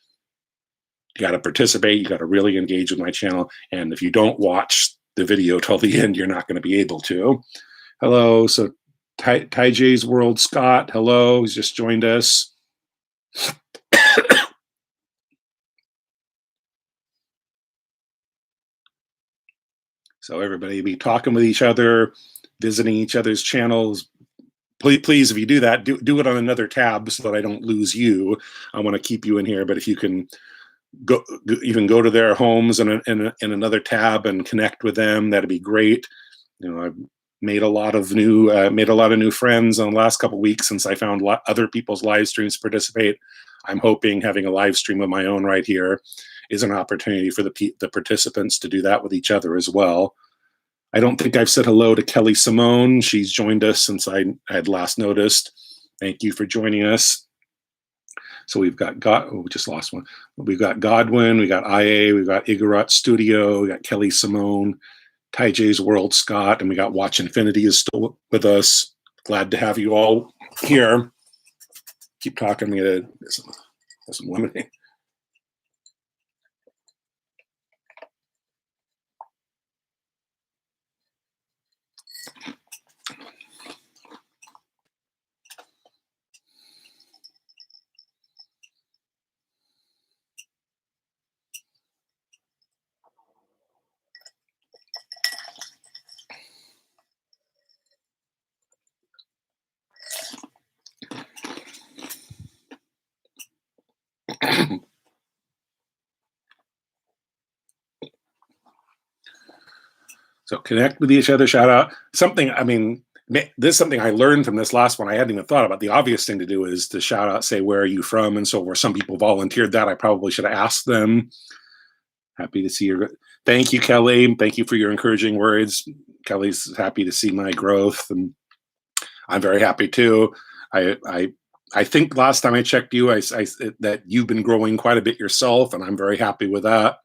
you got to participate. You got to really engage with my channel, and if you don't watch the video till the end, you're not going to be able to. Hello, so Ty J's World Scott. Hello, he's just joined us. So everybody be talking with each other, visiting each other's channels. Please, if you do that, do it on another tab so that I don't lose you. I want to keep you in here, but if you can go to their homes in another tab and connect with them, that'd be great. You know, I've made a lot of new friends in the last couple of weeks since I found other people's live streams to participate. I'm hoping having a live stream of my own right here is an opportunity for the participants to do that with each other as well. I don't think I've said hello to Kelly Simone. She's joined us since I had last noticed. Thank you for joining us. So we've got we just lost one. We've got Godwin, we got IA, we've got Igarat Studio, we got Kelly Simone, Ty J's World Scott, and we got Watch Infinity is still with us. Glad to have you all here. Keep talking. I'm gonna get some lemonade. So connect with each other, shout out. Something, I mean, this is something I learned from this last one. I hadn't even thought about. The obvious thing to do is to shout out, say, where are you from? And so where some people volunteered that, I probably should have asked them. Happy to see you. Thank you, Kelly. Thank you for your encouraging words. Kelly's happy to see my growth, and I'm very happy too. I think last time I checked you, that you've been growing quite a bit yourself, and I'm very happy with that.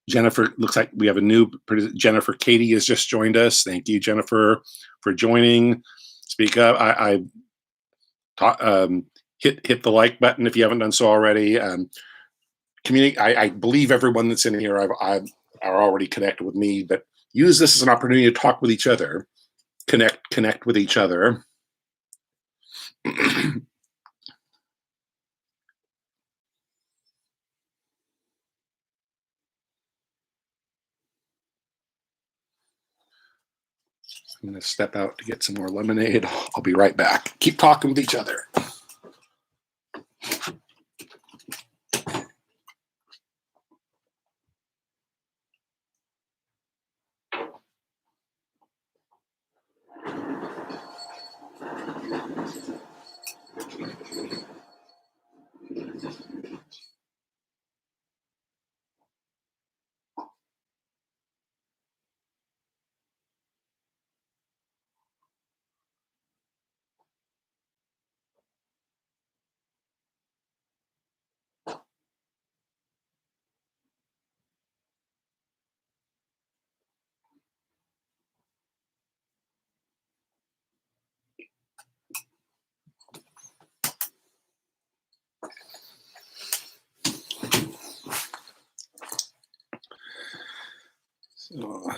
Jennifer, looks like we have a new Jennifer Katie has just joined us. Thank you, Jennifer, for joining. Speak up. Hit the like button if you haven't done so already. I believe everyone that's in here are already connected with me, but use this as an opportunity to talk with each other, connect with each other. I'm going to step out to get some more lemonade. I'll be right back. Keep talking with each other. So,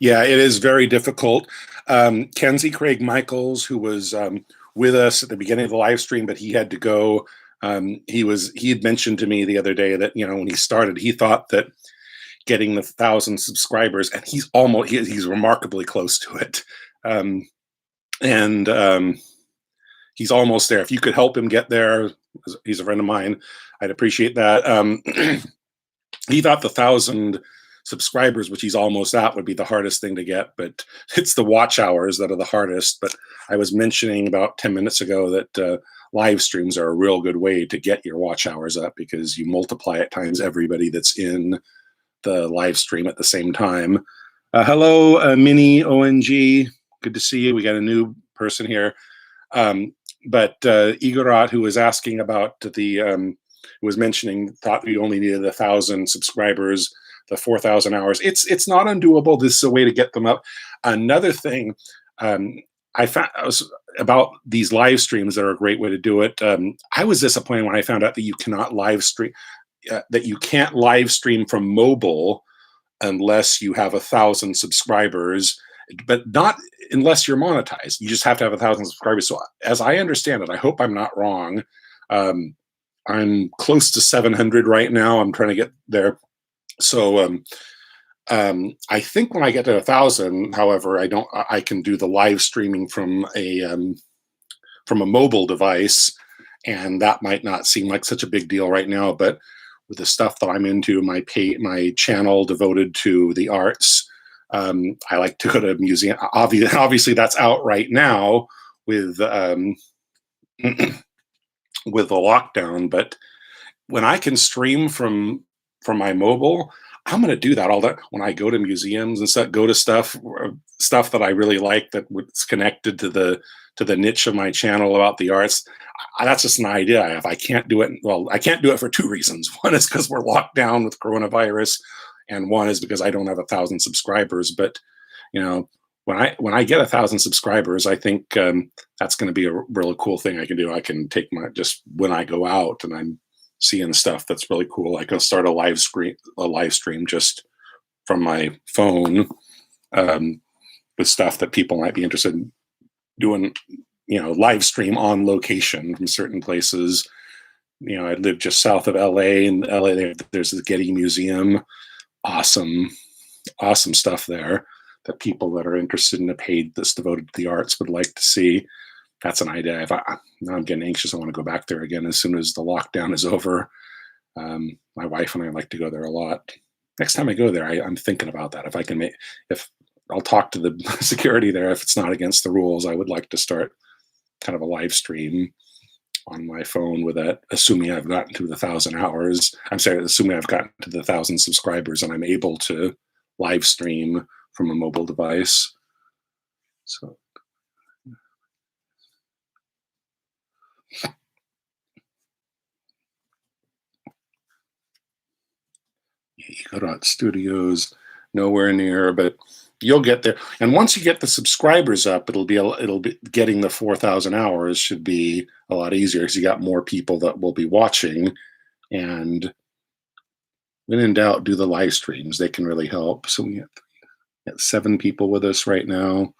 yeah, it is very difficult. Kenzie Craig Michaels, who was with us at the beginning of the live stream, but he had to go. He had mentioned to me the other day that, when he started, he thought that getting the 1,000 subscribers, and he's remarkably close to it. And he's almost there. If you could help him get there, he's a friend of mine, I'd appreciate that. He thought the 1,000 subscribers, which he's almost at, would be the hardest thing to get, but it's the watch hours that are the hardest. But I was mentioning about 10 minutes ago that live streams are a real good way to get your watch hours up, because you multiply it times everybody that's in the live stream at the same time. Hello, Mini ONG. Good to see you. We got a new person here. But Igorot, who was asking about was mentioning, thought we only needed 1,000 subscribers, the 4,000 hours. It's not undoable. This is a way to get them up. Another thing I found about these live streams that are a great way to do it. I was disappointed when I found out that you cannot live stream, that you can't live stream from mobile unless you have 1,000 subscribers, but not unless you're monetized. You just have to have 1,000 subscribers. So as I understand it, I hope I'm not wrong. I'm close to 700 right now. I'm trying to get there. So I think when I get to 1,000, however, I can do the live streaming from a mobile device, and that might not seem like such a big deal right now. But with the stuff that I'm into, my channel devoted to the arts, I like to go to a museum. Obviously, that's out right now with with the lockdown. But when I can stream from my mobile, I'm going to do that all that when I go to museums and stuff, go to stuff that I really like that's connected to the niche of my channel about the arts. That's just an idea I have. I can't do it. Well, I can't do it for two reasons. One is because we're locked down with coronavirus, and one is because I don't have 1,000 subscribers. But when I get 1,000 subscribers, I think that's going to be a really cool thing I can do. I can take just when I go out and I'm seeing stuff that's really cool, I can start a live stream just from my phone with stuff that people might be interested in doing, live stream on location from certain places. I live just south of LA, and LA there's the Getty Museum. Awesome stuff there that people that are interested in a page that's devoted to the arts would like to see. That's an idea. Now I'm getting anxious. I want to go back there again as soon as the lockdown is over. My wife and I like to go there a lot. Next time I go there, I'm thinking about that. If I'll talk to the security there, if it's not against the rules, I would like to start kind of a live stream on my phone with that, assuming I've gotten to the 1,000 hours. I'm sorry, assuming I've gotten to the 1,000 subscribers and I'm able to live stream from a mobile device. So. Shoutouts Studios, nowhere near, but you'll get there. And once you get the subscribers up, it'll be getting the 4,000 hours should be a lot easier, because you got more people that will be watching. And when in doubt, do the live streams. They can really help. So we got 7 people with us right now.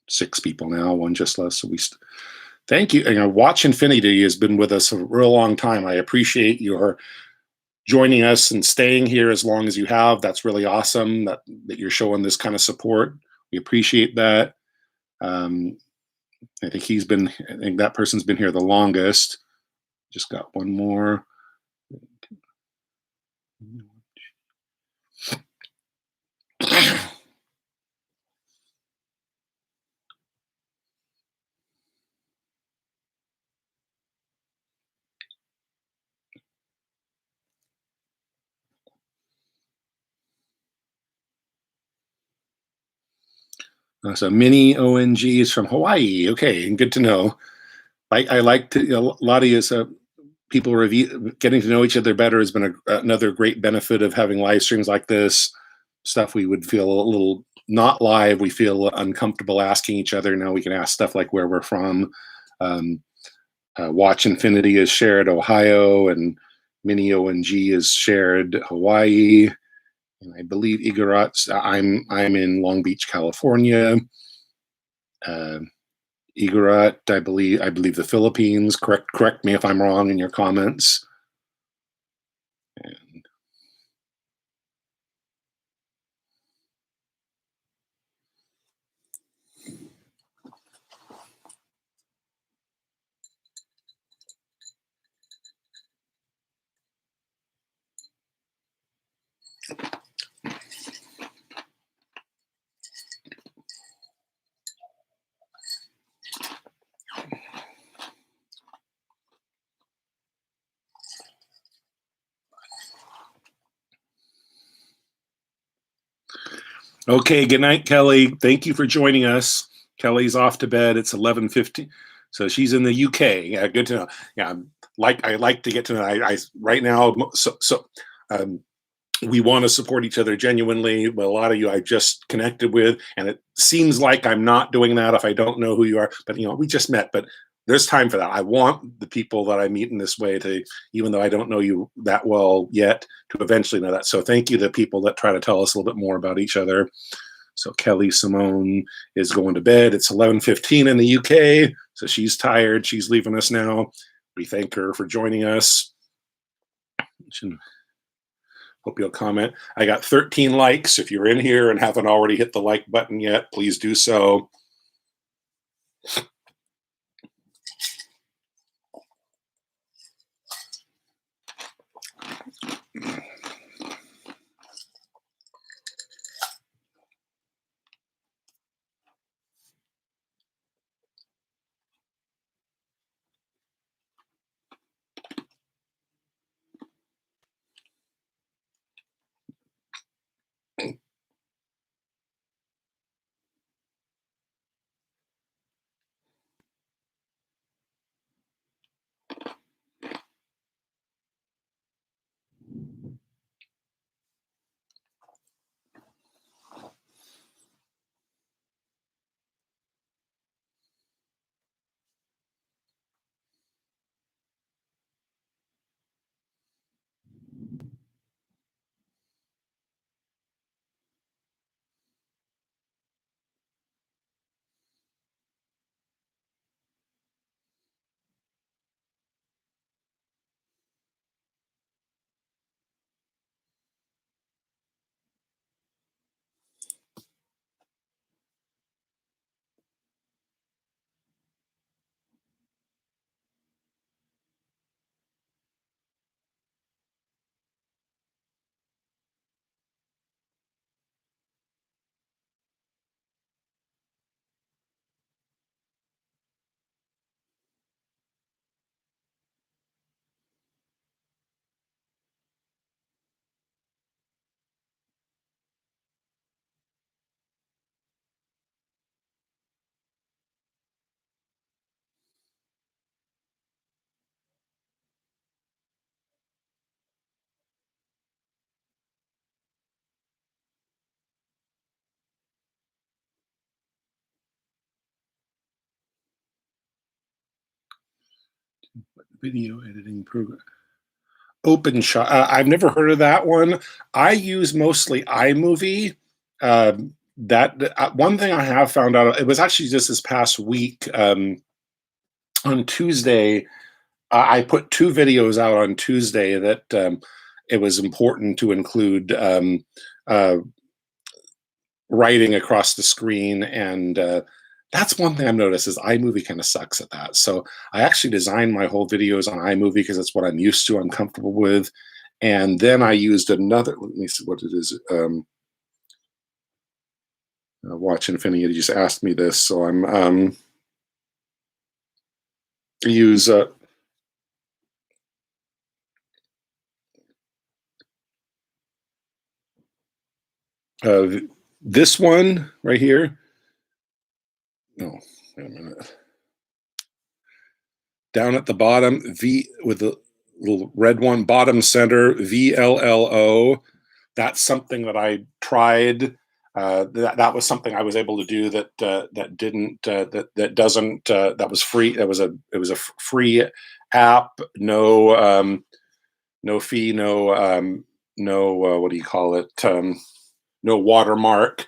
6 people now, one just less. So thank you. Watch Infinity has been with us a real long time. I appreciate your joining us and staying here as long as you have. That's really awesome that you're showing this kind of support. We appreciate that. I think that person's been here the longest. Just got one more. So Mini ONG is from Hawaii. Okay, good to know. I like to, a lot of you, people getting to know each other better has been another great benefit of having live streams like this. Stuff we would feel a little not live, we feel uncomfortable asking each other. Now we can ask stuff like where we're from. Watch Infinity is shared Ohio, and Mini ONG is shared Hawaii. And I believe Igorot, I'm in Long Beach, California. Iguarat, I believe the Philippines. Correct me if I'm wrong in your comments. And okay, good night, Kelly. Thank you for joining us. Kelly's off to bed. It's 11:50, so she's in the UK. Yeah, good to know. Yeah, I like to get to know. I right now. Um, we want to support each other genuinely. But a lot of you I just connected with, and it seems like I'm not doing that if I don't know who you are. But we just met. But there's time for that. I want the people that I meet in this way to, even though I don't know you that well yet, to eventually know that. So thank you to people that try to tell us a little bit more about each other. So Kelly Simone is going to bed. It's 11:15 in the UK, so she's tired. She's leaving us now. We thank her for joining us. Hope you'll comment. I got 13 likes. If you're in here and haven't already hit the like button yet, please do so. Video editing program. OpenShot. I've never heard of that one. I use mostly iMovie. That one thing I have found out. It was actually just this past week. On Tuesday, I put two videos out on Tuesday that it was important to include uh, writing across the screen, and that's one thing I've noticed is iMovie kind of sucks at that. So I actually designed my whole videos on iMovie because it's what I'm used to, I'm comfortable with. And then I used another, let me see what it is. Watch Infinity just asked me this, so I'm use uh, this one right here. No, wait a minute. Down at the bottom, V with the little red one, bottom center, VLLO. That's something that I tried. That was something I was able to do that didn't that doesn't that was free. It was a free app, no fee, no what do you call it? No watermark.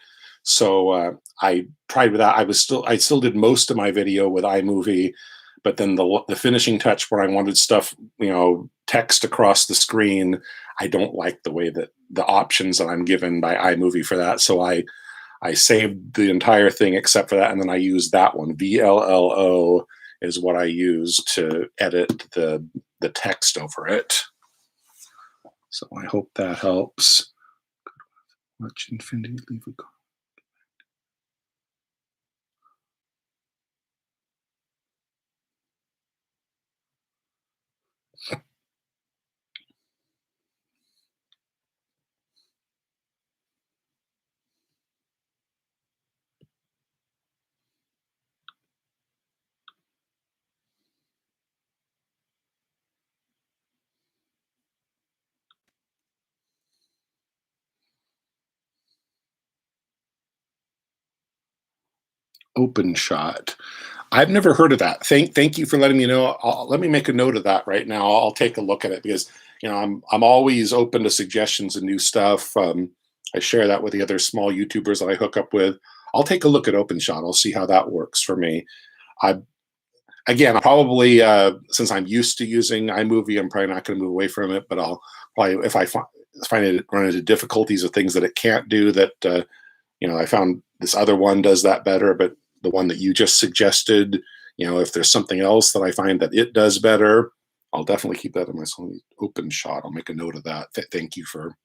So I tried with that. I still did most of my video with iMovie, but then the finishing touch where I wanted stuff, text across the screen, I don't like the way that the options that I'm given by iMovie for that. So I saved the entire thing except for that, and then I used that one. VLLO is what I use to edit the text over it. So I hope that helps. Watch infinity, leave a comment. Open shot. I've never heard of that. Thank you for letting me know. Let me make a note of that right now. I'll take a look at it because I'm always open to suggestions and new stuff. I share that with the other small YouTubers that I hook up with. I'll take a look at OpenShot. I'll see how that works for me. I Again, probably since I'm used to using iMovie, I'm probably not going to move away from it. But I'll probably if I find it run into difficulties of things that it can't do that I found this other one does that better, but the one that you just suggested, if there's something else that I find that it does better, I'll definitely keep that in my open shot. I'll make a note of that. Thank you for.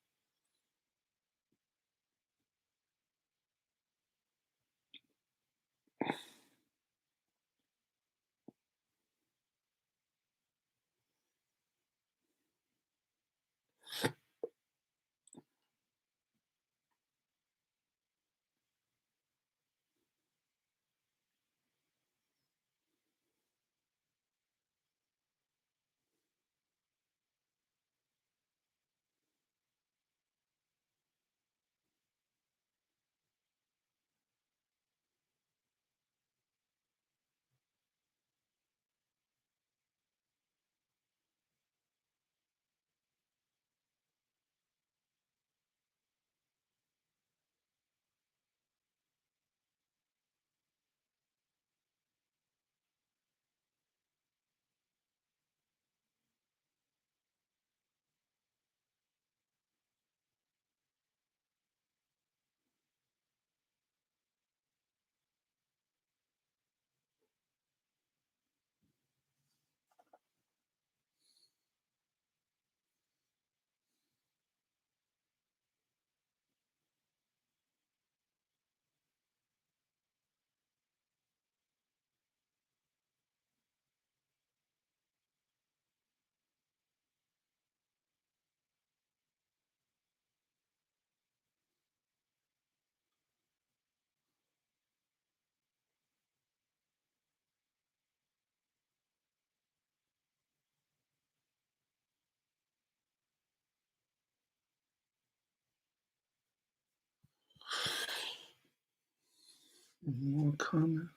More comment.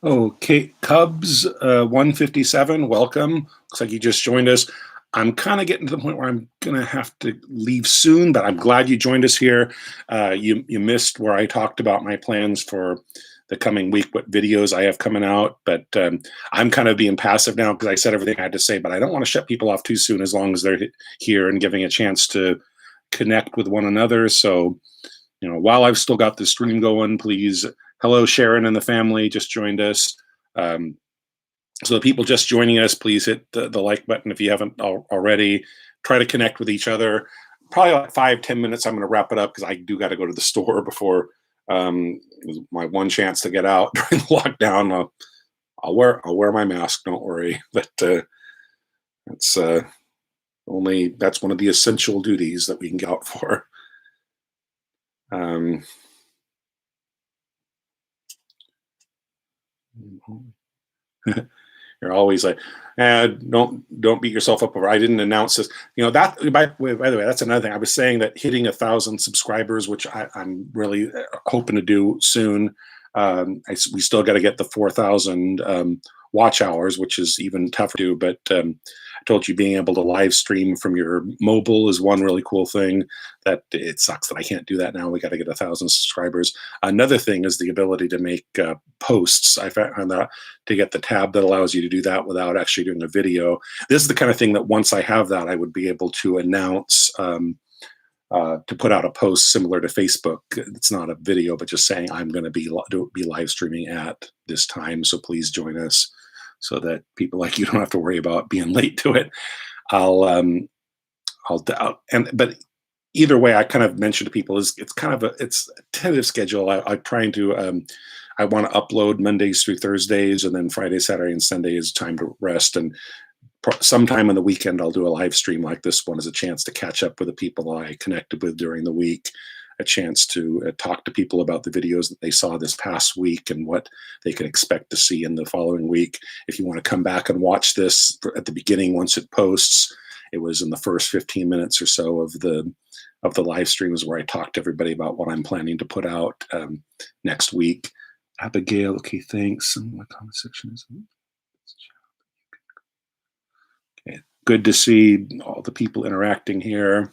Okay, Cubs 157, welcome. Looks like you just joined us. I'm kind of getting to the point where I'm going to have to leave soon, but I'm glad you joined us here. You missed where I talked about my plans for the coming week, what videos I have coming out, but I'm kind of being passive now because I said everything I had to say, but I don't want to shut people off too soon as long as they're here and giving a chance to connect with one another. So, while I've still got the stream going, please. Hello, Sharon and the family just joined us. So the people just joining us, please hit the like button if you haven't already. Try to connect with each other. probably like 5-10 minutes. I'm going to wrap it up because I do got to go to the store before um, my one chance to get out during the lockdown. I'll wear my mask. Don't worry. But it's only that's one of the essential duties that we can get out for. Um, You're always like, don't beat yourself up over. I didn't announce this. That. By the way, that's another thing. I was saying that hitting 1,000 subscribers, which I'm really hoping to do soon. We still got to get the 4,000 watch hours, which is even tougher to do. But I told you being able to live stream from your mobile is one really cool thing. That it sucks that I can't do that now. We got to get 1,000 subscribers. Another thing is the ability to make posts. I found that to get the tab that allows you to do that without actually doing a video. This is the kind of thing that once I have that, I would be able to announce to put out a post similar to Facebook. It's not a video, but just saying I'm going to be live streaming at this time, so please join us, so that people like you don't have to worry about being late to it. I'll but either way, I kind of mentioned to people is it's a tentative schedule. I'm trying to I want to upload Mondays through Thursdays, and then Friday, Saturday, and Sunday is time to rest. And sometime on the weekend, I'll do a live stream like this one as a chance to catch up with the people I connected with during the week, a chance to talk to people about the videos that they saw this past week and what they can expect to see in the following week. If you want to come back and watch this at the beginning, once it posts, it was in the first 15 minutes or so of the live streams where I talked to everybody about what I'm planning to put out next week. Abigail, okay, thanks. And my comment section is okay. Good to see all the people interacting here.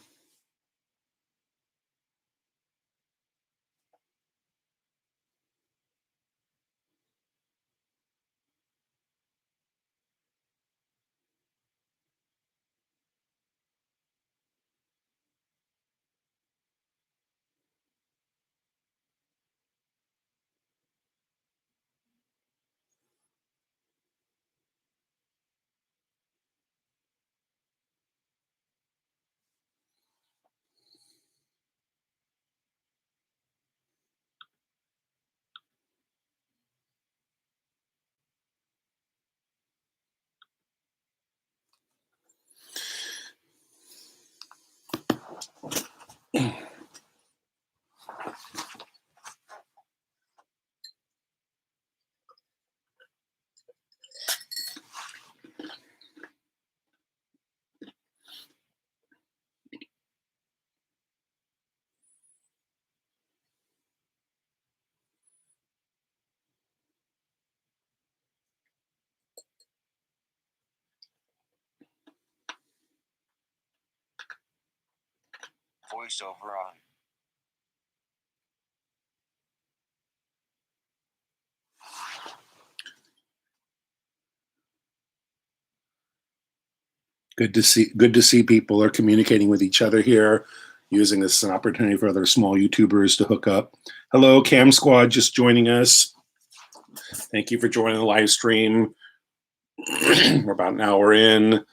Voiceover on. Good to see people are communicating with each other here, using this as an opportunity for other small YouTubers to hook up. Hello, Cam Squad, just joining us. Thank you for joining the live stream. We're about an hour in.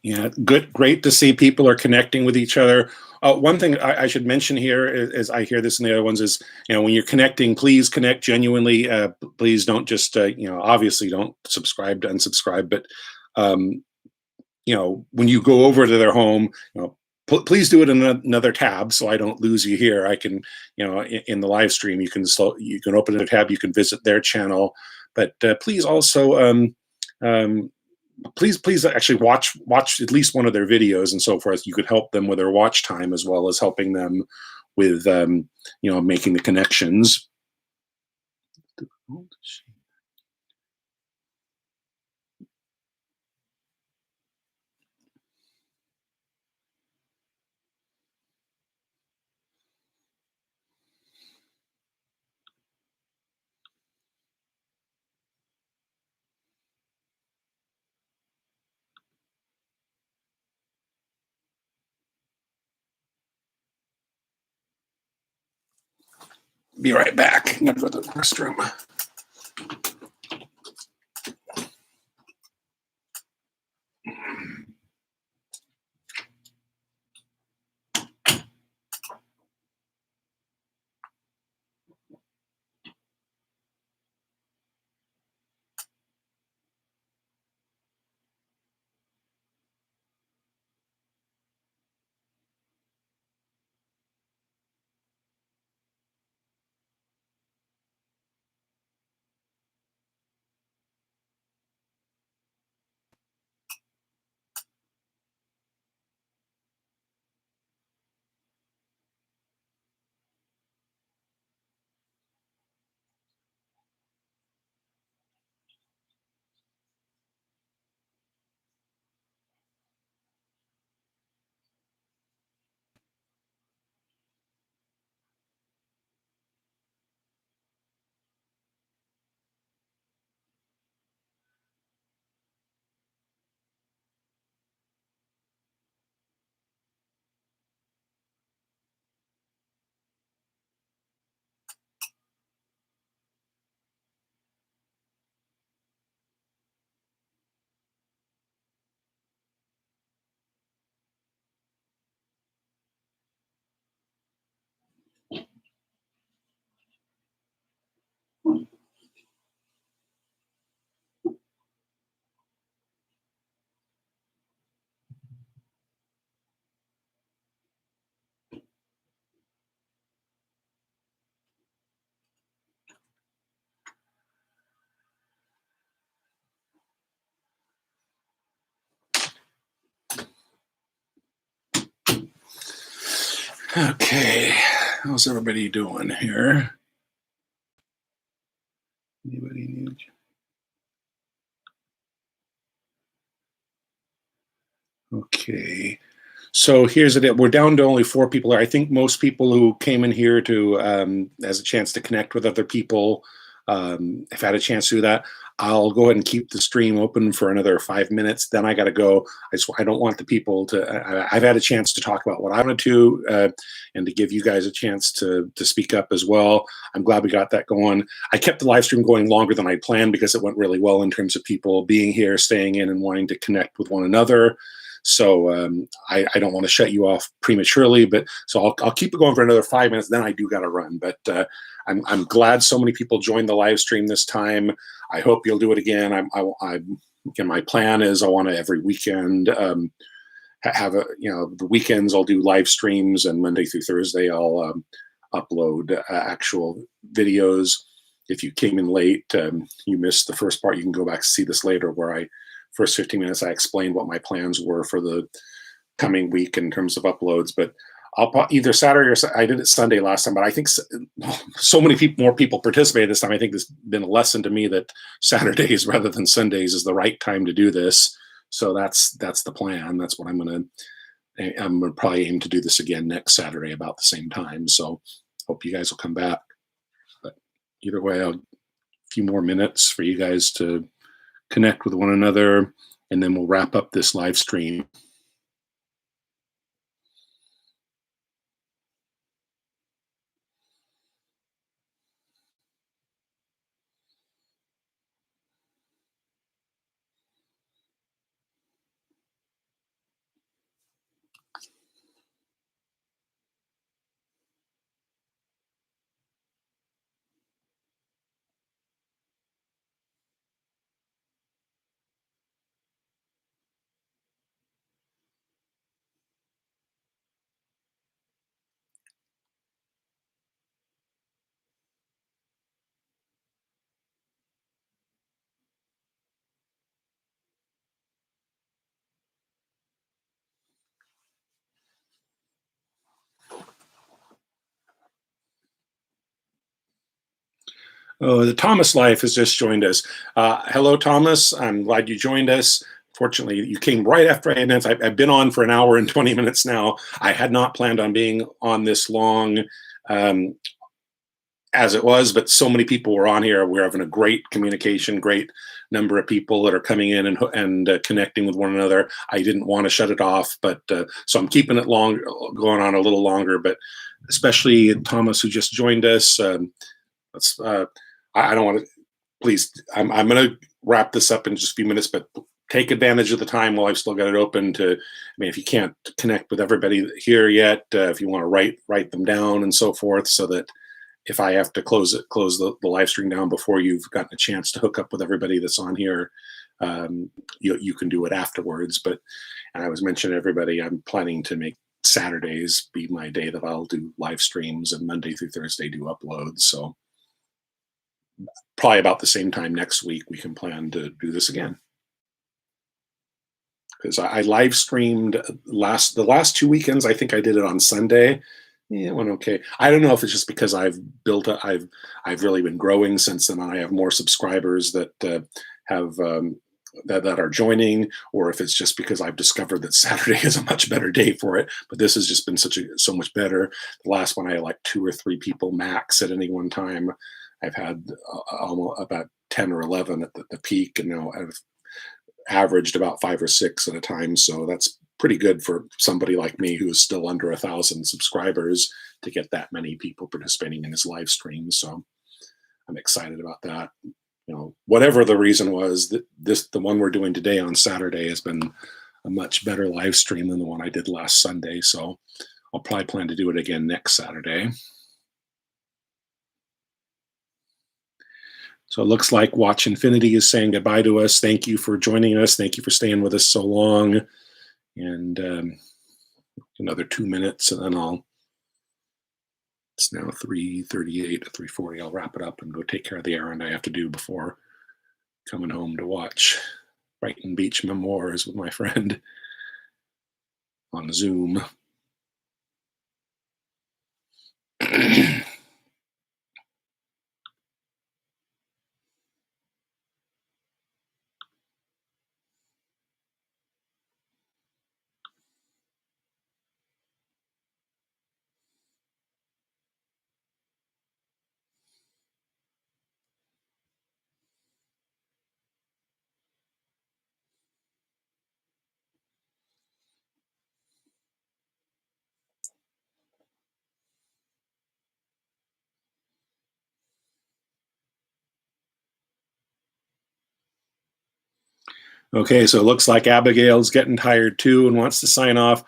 Yeah, good, great to see people are connecting with each other. One thing I should mention here is I hear this in the other ones is, when you're connecting, please connect genuinely. Please don't just, obviously don't subscribe to unsubscribe, but um, when you go over to their home, please do it in another tab so I don't lose you here. I can, in the live stream, you can open a tab, you can visit their channel, but please also please actually watch at least one of their videos and so forth. You could help them with their watch time as well as helping them with making the connections. Be right back. I'm gonna go to the restroom. Okay, how's everybody doing here? Anybody need? Okay, so here's it. We're down to only 4 people. I think most people who came in here to as a chance to connect with other people have had a chance to do that. I'll go ahead and keep the stream open for another 5 minutes. Then I got to go. I don't want the people to. I've had a chance to talk about what I want to, and to give you guys a chance to speak up as well. I'm glad we got that going. I kept the live stream going longer than I planned because it went really well in terms of people being here, staying in, and wanting to connect with one another. So I don't want to shut you off prematurely, but so I'll keep it going for another 5 minutes. Then I do got to run, but I'm glad so many people joined the live stream this time. I hope you'll do it again. Again, my plan is I want to every weekend have the weekends I'll do live streams, and Monday through Thursday I'll upload actual videos. If you came in late, you missed the first part, you can go back and see this later where first 15 minutes I explained what my plans were for the coming week in terms of uploads. But I'll either Saturday or I did it Sunday last time, but I think so many more people participated this time. I think this has been a lesson to me that Saturdays rather than Sundays is the right time to do this. So that's the plan. That's what I'm gonna probably aim to do this again next Saturday about the same time. So hope you guys will come back. But either way, a few more minutes for you guys to connect with one another, and then we'll wrap up this live stream. Oh, the Thomas Life has just joined us. Hello, Thomas. I'm glad you joined us. Fortunately, you came right after I announced. I've been on for an hour and 20 minutes now. I had not planned on being on this long. Um, as it was, but so many people were on here. We're having a great communication, great number of people that are coming in and connecting with one another. I didn't want to shut it off, but so I'm keeping it long, going on a little longer. But especially Thomas, who just joined us. Let's. I don't want to. Please, I'm going to wrap this up in just a few minutes, but take advantage of the time while I've still got it open. To, I mean, if you can't connect with everybody here yet, if you want to write them down and so forth, so that if I have to close the live stream down before you've gotten a chance to hook up with everybody that's on here, you can do it afterwards. But and I was mentioning everybody, I'm planning to make Saturdays be my day that I'll do live streams, and Monday through Thursday do uploads. So probably about the same time next week we can plan to do this again, because I live streamed the last 2 weekends. I think I did it on Sunday. Yeah, it went okay. I don't know if it's just because I've really been growing since then, and I have more subscribers that have that are joining, or if it's just because I've discovered that Saturday is a much better day for it. But this has just been so much better. The last one I had like 2 or 3 people max at any one time. I've had almost about 10 or 11 at the peak, and now I've averaged about 5 or 6 at a time. So that's pretty good for somebody like me who is still under 1,000 subscribers to get that many people participating in his live stream. So I'm excited about that. Whatever the reason was, that the one we're doing today on Saturday has been a much better live stream than the one I did last Sunday. So I'll probably plan to do it again next Saturday. So it looks like Watch Infinity is saying goodbye to us. Thank you for joining us. Thank you for staying with us so long. And another 2 minutes, and then it's now 3:38, 3:40. I'll wrap it up and go take care of the errand I have to do before coming home to watch Brighton Beach Memoirs with my friend on Zoom. Okay, so it looks like Abigail's getting tired too and wants to sign off.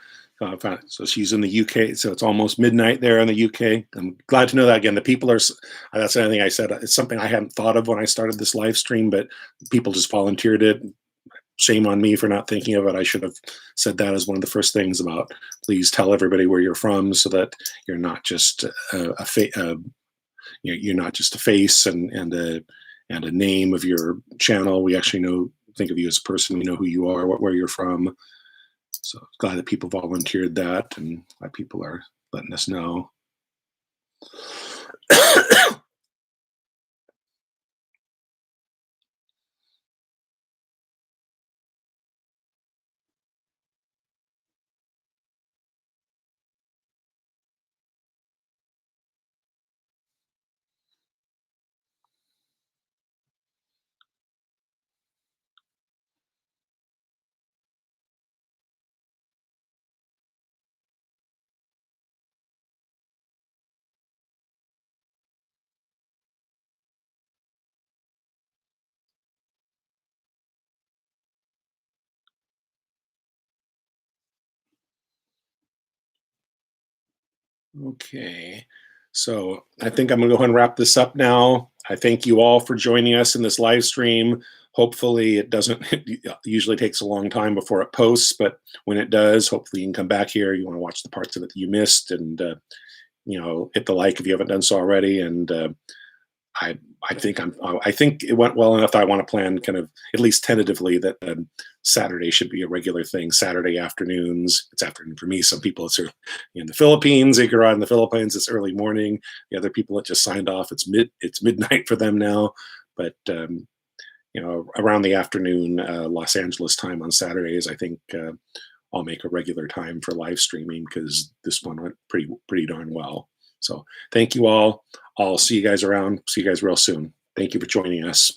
So she's in the UK, so it's almost midnight there in the UK. I'm glad to know that again. The people are, that's another thing I said. It's something I hadn't thought of when I started this live stream, but people just volunteered it. Shame on me for not thinking of it. I should have said that as one of the first things about, please tell everybody where you're from, so that you're not just you're not just a face and a name of your channel. We actually think of you as a person. We know who you are, where you're from. So glad that people volunteered that, and why people are letting us know. Okay, so I think I'm going to go ahead and wrap this up now. I thank you all for joining us in this live stream. Hopefully, it doesn't. It usually takes a long time before it posts, but when it does, hopefully you can come back here. You want to watch the parts of it that you missed, and hit the like if you haven't done so already. And I I think it went well enough that I want to plan kind of at least tentatively that Saturday should be a regular thing. Saturday afternoons. It's afternoon for me. Some people it's early, in the Philippines. They go out in the Philippines. It's early morning. The other people that just signed off. It's midnight for them now. But around the afternoon, Los Angeles time on Saturdays, I think I'll make a regular time for live streaming because this one went pretty darn well. So thank you all. I'll see you guys around. See you guys real soon. Thank you for joining us.